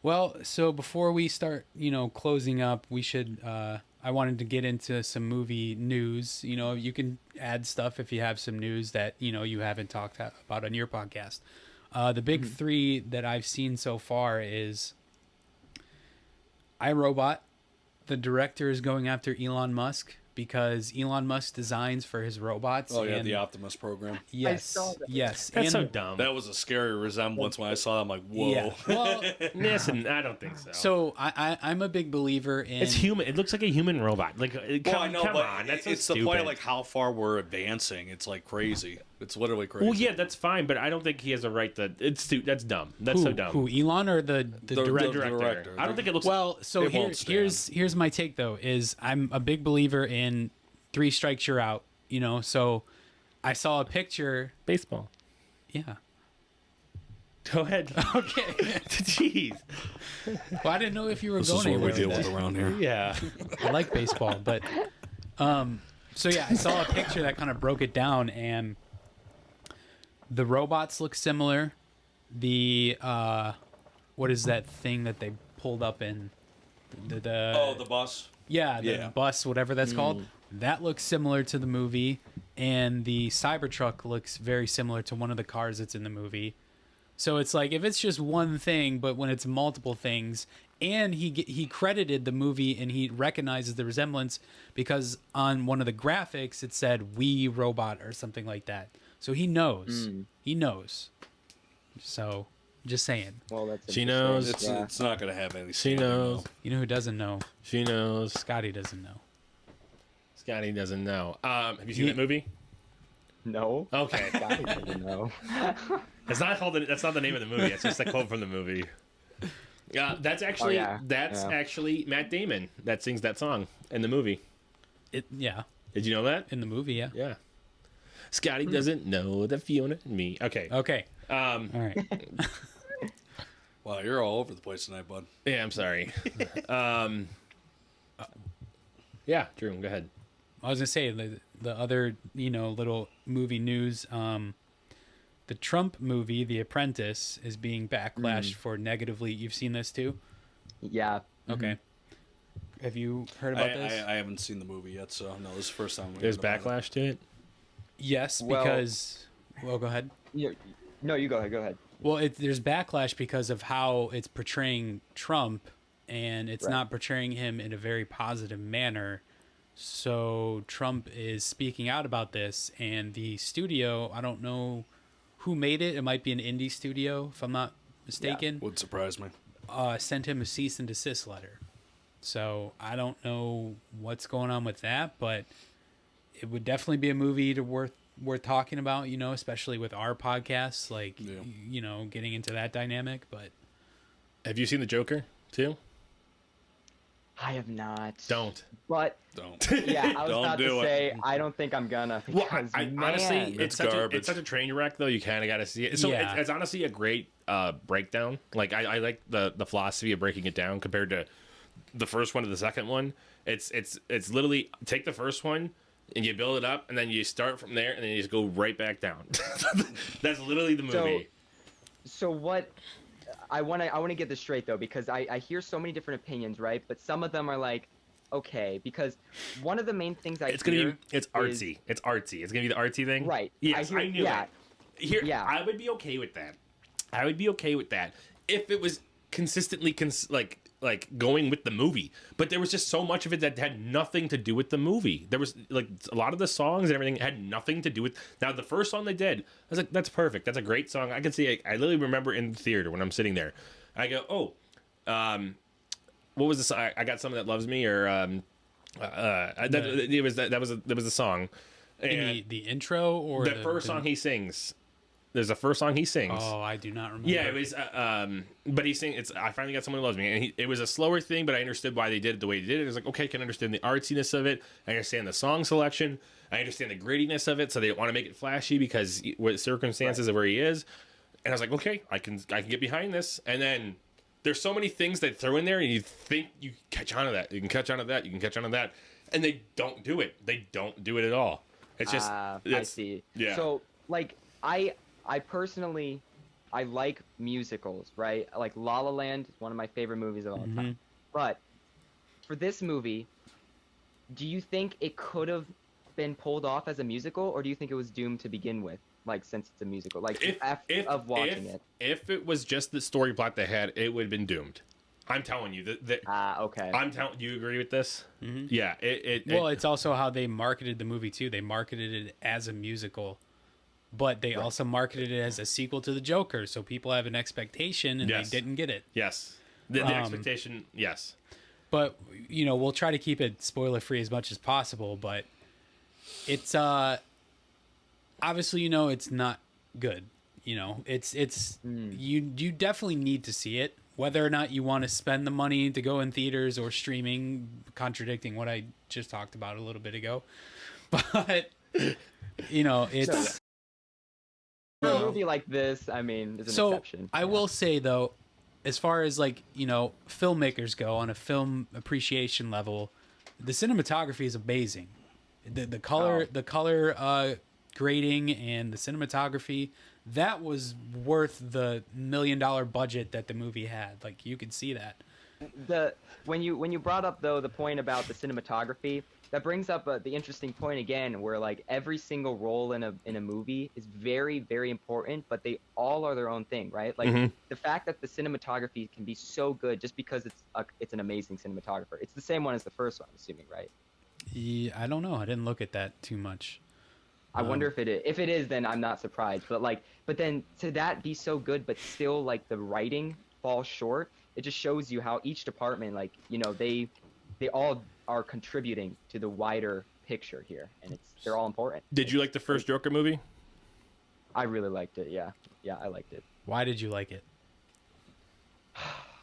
Well, so before we start, you know, closing up, we should, I wanted to get into some movie news. You know, you can add stuff if you have some news that, you know, you haven't talked about on your podcast. The big three that I've seen so far is iRobot. The director is going after Elon Musk because Elon Musk designs for his robots. Oh, yeah, the Optimus program. Yes, yes. That's so dumb. That was a scary resemblance when I saw it. I'm like, whoa. Yeah. Well, listen, I don't think so. So I'm a big believer in... It's human. It looks like a human robot. Like, come on. That's it's the point of like how far we're advancing. It's like crazy. It's literally crazy. Well, yeah, that's fine, but I don't think he has a right to... That's dumb. That's so dumb. Who, Elon or the director? The director. I don't think it looks... Well, so here's my take, though, is I'm a big believer in 3 strikes, you're out. You know, so I saw a picture... Baseball. Yeah. Go ahead. Okay. Jeez. Well, I didn't know if you were this going is what we deal with with around here. Yeah. I like baseball, but... So, yeah, I saw a picture that kind of broke it down, and... The robots look similar. The what is that thing that they pulled up in? The bus. Yeah, the bus, whatever that's called. That looks similar to the movie, and the Cybertruck looks very similar to one of the cars that's in the movie. So it's like if it's just one thing, but when it's multiple things, and he credited the movie and he recognizes the resemblance because on one of the graphics it said "We Robot" or something like that. So he knows. He knows. So Just saying. Well, that's She interesting. knows. It's not going to have any. She standing, knows. though. You know who doesn't know? She knows. Scotty doesn't know. Scotty doesn't know. Have you seen that movie? No. Okay. Scotty doesn't know. It's not called. That's not the name of the movie. It's just a quote from the movie. That's actually actually Matt Damon that sings that song in the movie. Yeah. Did you know that? In the movie, yeah. Yeah. Scotty doesn't know that Fiona and me. Okay. Okay. All right. Wow, you're all over the place tonight, bud. Yeah, I'm sorry. Yeah, Drew, go ahead. I was gonna say the other little movie news. The Trump movie, The Apprentice, is being backlashed for negatively. You've seen this too? Yeah. Okay. Have you heard about this? I haven't seen the movie yet, so no, this is the first time. There's backlash to it. Yes, Well- because. Well, go ahead. No, you go ahead. Go ahead. Well, there's backlash because of how it's portraying Trump, and it's Right. not portraying him in a very positive manner. So Trump is speaking out about this, and the studio, I don't know who made it. It might be an indie studio, if I'm not mistaken. Would surprise me. Sent him a cease and desist letter. So I don't know what's going on with that, but it would definitely be a movie worth talking about, especially with our podcasts, like, getting into that dynamic. But Have you seen The Joker too? I have not. Don't. But Don't. yeah, I was Don't about do to it. say I don't think I'm gonna. Well, Because, honestly, man, it's garbage. such a train wreck, though. You kind of got to see it. So Yeah. it's honestly a great breakdown. Like I like the philosophy of breaking it down compared to the first one to the second one. It's literally take the first one and you build it up, and then you start from there, and then you just go right back down. That's literally the movie. So what? I want to get this straight though, because I hear so many different opinions, right? But some of them are like, okay, because one of the main things it's hear it's artsy. It's artsy. It's gonna be the artsy thing. Right. Yes, I knew yeah. it. Here, Yeah. I would be okay with that. I would be okay with that if it was consistently like going with the movie. But there was just so much of it that had nothing to do with the movie. There was like a lot of the songs and everything had nothing to do with. Now the first song they did, I was like, that's perfect. That's a great song. I can see it. I literally remember in the theater when I'm sitting there, I go, oh, what was the song? I got someone that loves me, or that was the song. in And the intro or the first song he sings. There's a first song he sings. Oh, I do not remember. Yeah, it was. But he's saying I finally got someone who loves me, and it was a slower thing, but I understood why they did it the way they did it. It was like, okay, I can understand the artsiness of it. I understand the song selection. I understand the grittiness of it. So they want to make it flashy because what circumstances of where he is. And I was like, okay, I can get behind this. And then there's so many things they throw in there, and you think you catch on to that. You can catch on to that. You can catch on to that, and they don't do it. They don't do it at all. It's just. I see. Yeah. So like I personally, I like musicals, right? Like La La Land is one of my favorite movies of all time. But for this movie, do you think it could have been pulled off as a musical, or do you think it was doomed to begin with? Like, since it's a musical, like of watching it. If it was just the story plot they had, it would have been doomed. I'm telling you that. Okay. Do you agree with this? Mm-hmm. Yeah. It's also how they marketed the movie too. They marketed it as a musical, but they also marketed it as a sequel to the Joker, so people have an expectation, and they didn't get it. Yes. The expectation. Yes. But we'll try to keep it spoiler free as much as possible. But it's obviously it's not good. It's you definitely need to see it, whether or not you want to spend the money to go in theaters or streaming, contradicting what I just talked about a little bit ago. But it's for a movie like this, I mean, is an exception. I will say though, as far as like filmmakers go on a film appreciation level, the cinematography is amazing. The color grading and the cinematography, that was worth the $1 million budget that the movie had. Like, you could see that. When you brought up though the point about the cinematography, that brings up the interesting point again, where like every single role in a movie is very, very important, but they all are their own thing, right? Like the fact that the cinematography can be so good just because it's an amazing cinematographer. It's the same one as the first one, I'm assuming, right? Yeah, I don't know. I didn't look at that too much. I wonder if it is. If it is, then I'm not surprised. But then to that be so good, but still like the writing falls short. It just shows you how each department, like, you know, they all are contributing to the wider picture here, and they're all important. Did you like the first Joker movie? I really liked it. Yeah, I liked it. Why did you like it?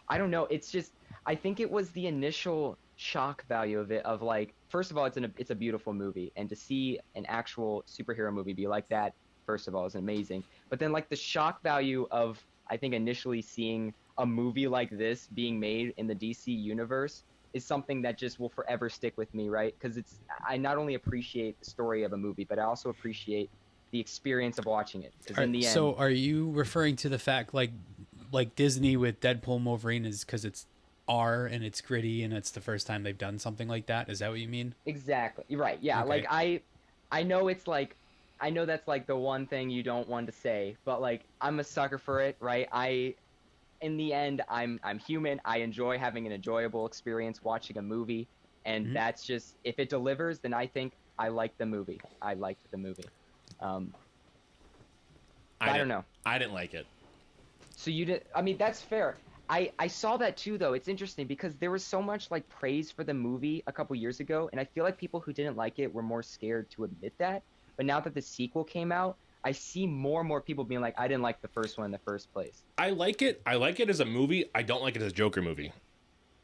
I don't know. It's just I think it was the initial shock value of it. Of like, first of all, it's a beautiful movie, and to see an actual superhero movie be like that, first of all, is amazing. But then like the shock value of, I think, initially seeing a movie like this being made in the DC universe is something that just will forever stick with me, right? Because I not only appreciate the story of a movie, but I also appreciate the experience of watching it. Because in the end, So are you referring to the fact like Disney with Deadpool and Wolverine is because it's R and it's gritty and it's the first time they've done something like that? Is that what you mean? exactly. You're right. Yeah. Okay. Like I know it's like, I know that's like the one thing you don't want to say, but like I'm a sucker for it, right? In the end, I'm human. I enjoy having an enjoyable experience watching a movie, and that's just, if it delivers, then I think I like the movie. I liked the movie. I don't know. I didn't like it. So you did. I mean, that's fair. I saw that too, though. It's interesting because there was so much like praise for the movie a couple years ago, and I feel like people who didn't like it were more scared to admit that. But now that the sequel came out, I see more and more people being like, I didn't like the first one in the first place. I like it. I like it as a movie. I don't like it as a Joker movie.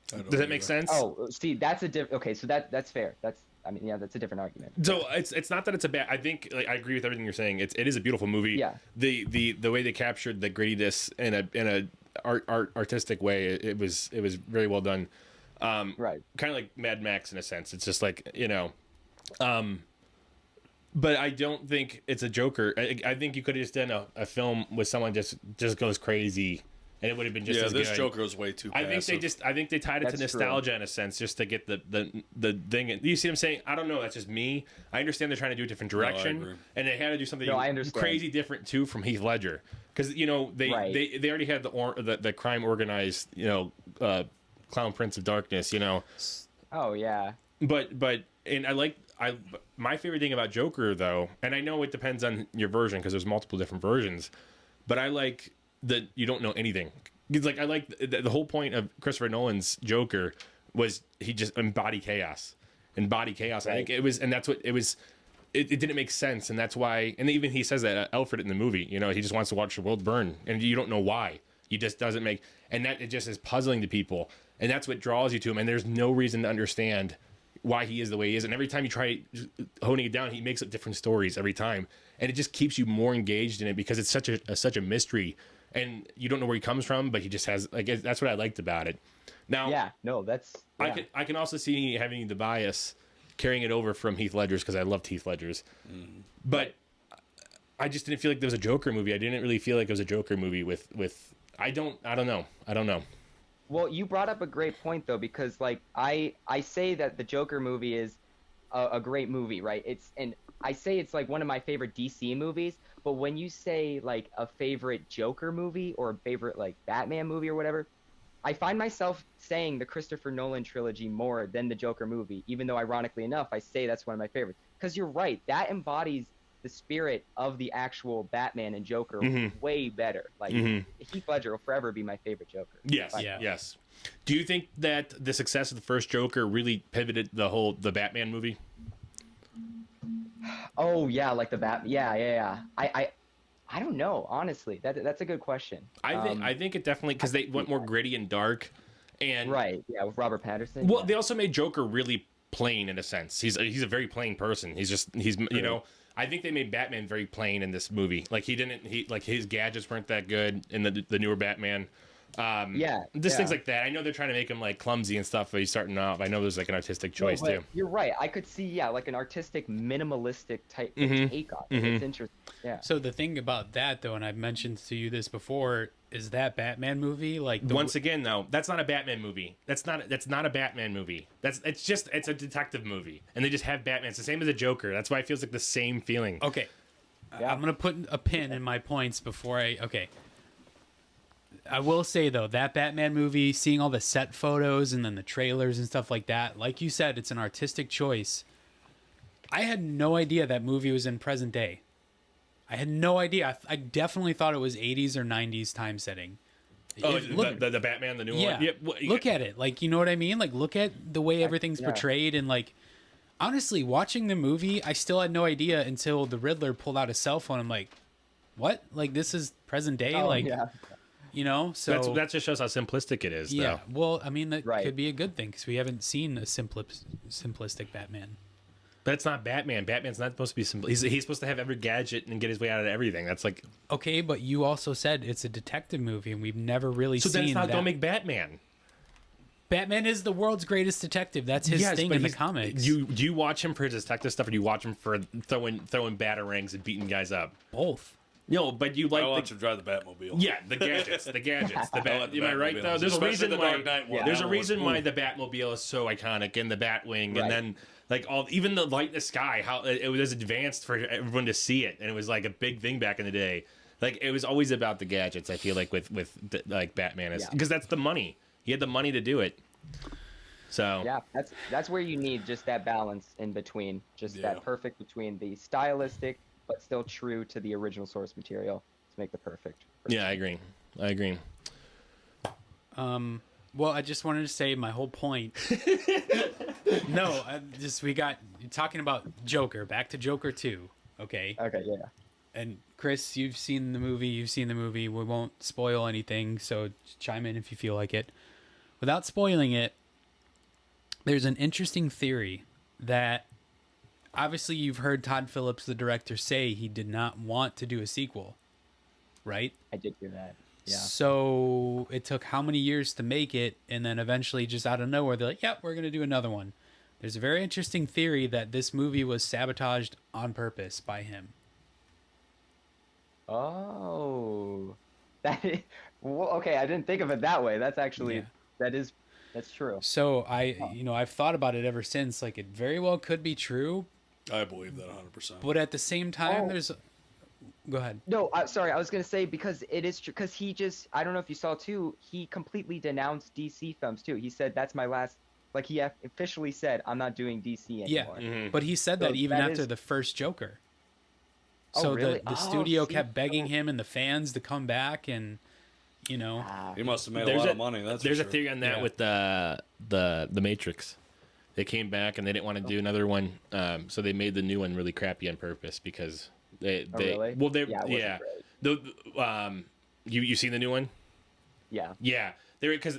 Does that make sense? Oh, see, that's a different. Okay, so that's fair. That's a different argument. So it's not that it's a bad. I think like, I agree with everything you're saying. It is a beautiful movie. Yeah. The way they captured the grittiness in a artistic way, it was very well done. Right. Kind of like Mad Max in a sense. It's just like, you know. But I don't think it's a Joker. I think you could have just done a film with someone just goes crazy, and it would have been just as this good. Joker was way too passive. I think they tied it to That's nostalgia in a sense, just to get the thing. You see what I'm saying? I don't know. That's just me. I understand they're trying to do a different direction, agree. and they had to do something I understand. crazy different too from Heath Ledger, because you know they already had the crime organized, you know, Clown Prince of Darkness, you know. Oh yeah. But and my favorite thing about Joker though, and I know it depends on your version because there's multiple different versions, but I like that you don't know anything. It's like I like the whole point of Christopher Nolan's Joker was he just embodied chaos. Right. I think it was, and that's what it was. It didn't make sense, and that's why. And even he says that Alfred in the movie, you know, he just wants to watch the world burn, and you don't know why. He just doesn't make, and that it just is puzzling to people, and that's what draws you to him. And there's no reason to understand why he is the way he is, and every time you try honing it down, he makes up different stories every time, and it just keeps you more engaged in it because it's such a mystery, and you don't know where he comes from, but he just has, like, that's what I liked about it. Now, I can also see having the bias carrying it over from Heath Ledger's because I loved Heath Ledger's, but I just didn't feel like there was a Joker movie. I didn't really feel like it was a Joker movie with I don't know. Well, you brought up a great point though, because like I say that the Joker movie is a great movie, right? And I say it's like one of my favorite DC movies, but when you say like a favorite Joker movie or a favorite like Batman movie or whatever, I find myself saying the Christopher Nolan trilogy more than the Joker movie, even though ironically enough, I say that's one of my favorites. Because you're right, that embodies the spirit of the actual Batman and Joker way better. Like Heath Ledger will forever be my favorite Joker. Yes, yes. Do you think that the success of the first Joker really pivoted the Batman movie? Oh yeah, like the yeah. I don't know, honestly. That's a good question. I think it definitely, because they went more gritty and dark, and right, yeah, with Robert Pattinson. Well, they also made Joker really plain in a sense. He's a very plain person. He's you know. I think they made Batman very plain in this movie. Like like his gadgets weren't that good in the newer Batman. Things like that. I know they're trying to make him like clumsy and stuff, but he's starting off. I know there's like an artistic choice too. You're right. I could see like an artistic, minimalistic type take on it. It's interesting. Yeah. So the thing about that though, and I've mentioned to you this before, is that Batman movie like once again though, that's not a Batman movie. That's not a Batman movie. It's a detective movie, and they just have Batman. It's the same as a Joker. That's why it feels like the same feeling. Okay, I'm gonna put a pin in my points before I will say though, that Batman movie, seeing all the set photos and then the trailers and stuff like that, like you said, it's an artistic choice. I had no idea that movie was in present day. I had no idea. I definitely thought it was 80s or 90s time setting. Oh, Look, the Batman, the new yeah. one. Yeah, Look at it. Like, you know what I mean? Like, look at the way everything's portrayed. And, like, honestly, watching the movie, I still had no idea until the Riddler pulled out his cell phone. I'm like, what? Like, this is present day? You know? So that just shows how simplistic it is, yeah. though. Well, I mean, that Right. could be a good thing because we haven't seen a simplistic Batman. But it's not Batman. Batman's not supposed to be simple. He's supposed to have every gadget and get his way out of everything. That's like... Okay, but you also said it's a detective movie, and we've never really So seen then it's not, that. don't make Batman. Batman is the world's greatest detective. That's his thing but in the he's- comics. Do you watch him for his detective stuff, or do you watch him for throwing batarangs and beating guys up? Both. No, but you like I want you to drive the Batmobile. Yeah, the gadgets, the bat. the Am I right Batmobile. though? There's a Especially reason the why. Dark Knight one. There's That a one reason was- why the Batmobile is so iconic, and the Batwing, Right. and then like even the light in the sky. How it was advanced for everyone to see it, and it was like a big thing back in the day. Like it was always about the gadgets. I feel like with like Batman is because that's the money. He had the money to do it. So Yeah, that's where you need just that balance in between, just Yeah. that perfect between the stylistic but still true to the original source material to make the perfect. yeah, I agree. Well, I just wanted to say my whole point. No, we got you're talking about Joker. Back to Joker 2. Okay. Okay, yeah. And Chris, you've seen the movie. We won't spoil anything, so chime in if you feel like it. Without spoiling it, there's an interesting theory that obviously you've heard Todd Phillips, the director, say he did not want to do a sequel, right? I did hear that. Yeah. So it took how many years to make it, and then eventually just out of nowhere, they're like, yep, we're going to do another one. There's a very interesting theory that this movie was sabotaged on purpose by him. Oh. Well, okay, I didn't think of it that way. That's actually Yeah. that's true. So I've thought about it ever since. Like, it very well could be true, I believe that 100%. but at the same time, Oh. there's... Go ahead. No, sorry, I was gonna say because it is true. Because he I don't know if you saw too. He completely denounced DC films too. He said that's my last. Like he officially said, I'm not doing DC Yeah, anymore. but he said So that even that after is- the first Joker. Oh, So really? the Oh, studio see, kept begging so- him and the fans to come back, and Ah, He must have made a There's lot a- of money. That's There's for a sure. theory on that Yeah. with the Matrix. They came back and they didn't want to do another one, so they made the new one really crappy on purpose because they really? well they Yeah, it wasn't great. you seen the new one? yeah. Yeah, they were because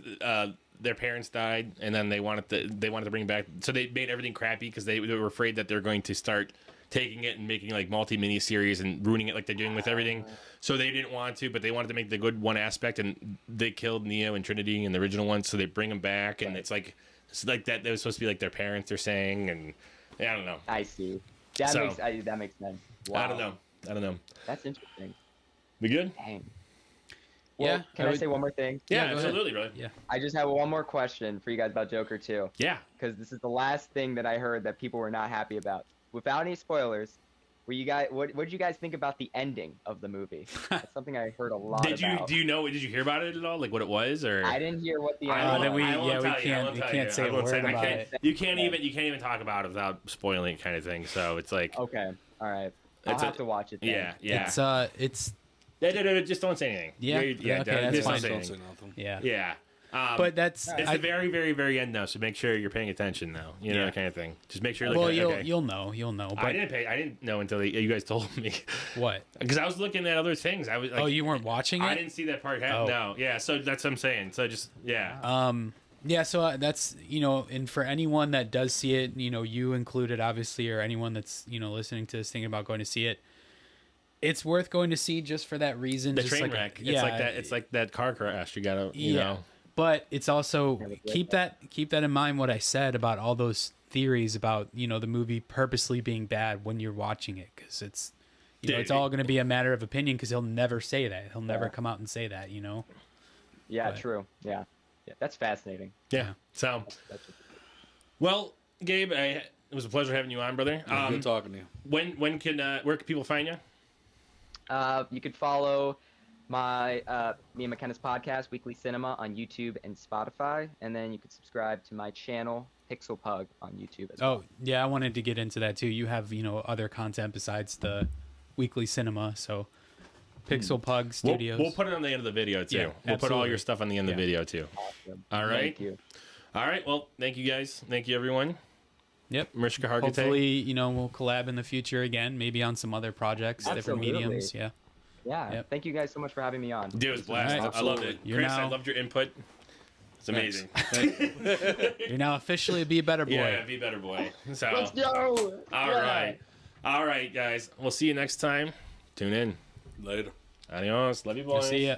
their parents died and then they wanted to bring back, so they made everything crappy because they were afraid that they're going to start taking it and making like mini series and ruining it like they're doing with everything. So they didn't want to, but they wanted to make the good one aspect, and they killed Neo and Trinity in the original one, so they bring them back, and it's like that. That was supposed to be like their parents. They're saying, and I don't know. I see. That So- that makes sense. Wow. I don't know. That's interesting. We good? Dang. Well, Yeah, can I I would- say one more thing? Yeah, go ahead. absolutely, brother. Yeah. I just have one more question for you guys about Joker 2. Yeah. Because this is the last thing that I heard that people were not happy about. Without any spoilers, what did you guys think about the ending of the movie? That's something I heard a lot Did you about. do you know? Did you hear about it at all? Like what it was, or I didn't hear what the I ending won't- then we- I won't yeah, we tell you, I can't- won't we tell can't you. say I a won't word say- I about can't- it. You can't even talk about it without spoiling it, kind of thing. So it's like, Okay, all right. I'll It's a- have to watch it then. yeah. It's No, just don't say anything. Yeah, yeah. okay, that's just fine. don't Don't say say anything. nothing. yeah. Yeah. But that's It's the very, very, very end though, so make sure you're paying attention though. You know, Yeah. that kind of thing. Just make sure you're well, looking you'll at, okay. you'll know. But I didn't know until you guys told me. what? Because I was looking at other things. I was like, Oh, you weren't watching I it? didn't see that part happen. Oh. No. Yeah, so that's what I'm saying. So just yeah. Yeah, so that's, and for anyone that does see it, you included, obviously, or anyone that's, listening to this, thinking about going to see it, it's worth going to see just for that reason. The just train like, wreck. Yeah, it's like that. It's like that car crash. You gotta, you know. But it's also keep that in mind. What I said about all those theories about the movie purposely being bad when you're watching it, because it's it's all going to be a matter of opinion. Because he'll never say that. He'll never come out and say that. Yeah, But- true. Yeah, that's fascinating. Yeah. So, well, Gabe, it was a pleasure having you on, brother. Good talking to you. Where can people find you? You could follow my me and McKenna's podcast, Weekly Cinema, on YouTube and Spotify, and then you can subscribe to my channel, Pixel Pug, on YouTube as well. Oh, yeah, I wanted to get into that too. You have, other content besides the Weekly Cinema, so Pixel Pug Studios. We'll put it on the end of the video too. Yeah, we'll put all absolutely. your stuff on the end of the video too. Awesome. All right. Thank you. All right. Well, thank you guys. Thank you everyone. Yep. Mishka Hargitay. Hopefully, we'll collab in the future again, maybe on some other projects, different Absolutely. mediums. Yeah. Yeah. Yep. Thank you guys so much for having me on. Dude, it was a blast. All right. I loved it. You're Chris, I now- loved your input. It's amazing. You're now officially a Be Better Boy. Yeah, be better, boy. So, Let's go. All right, guys. We'll see you next time. Tune in. Later. Adios. Love you, boys. See ya.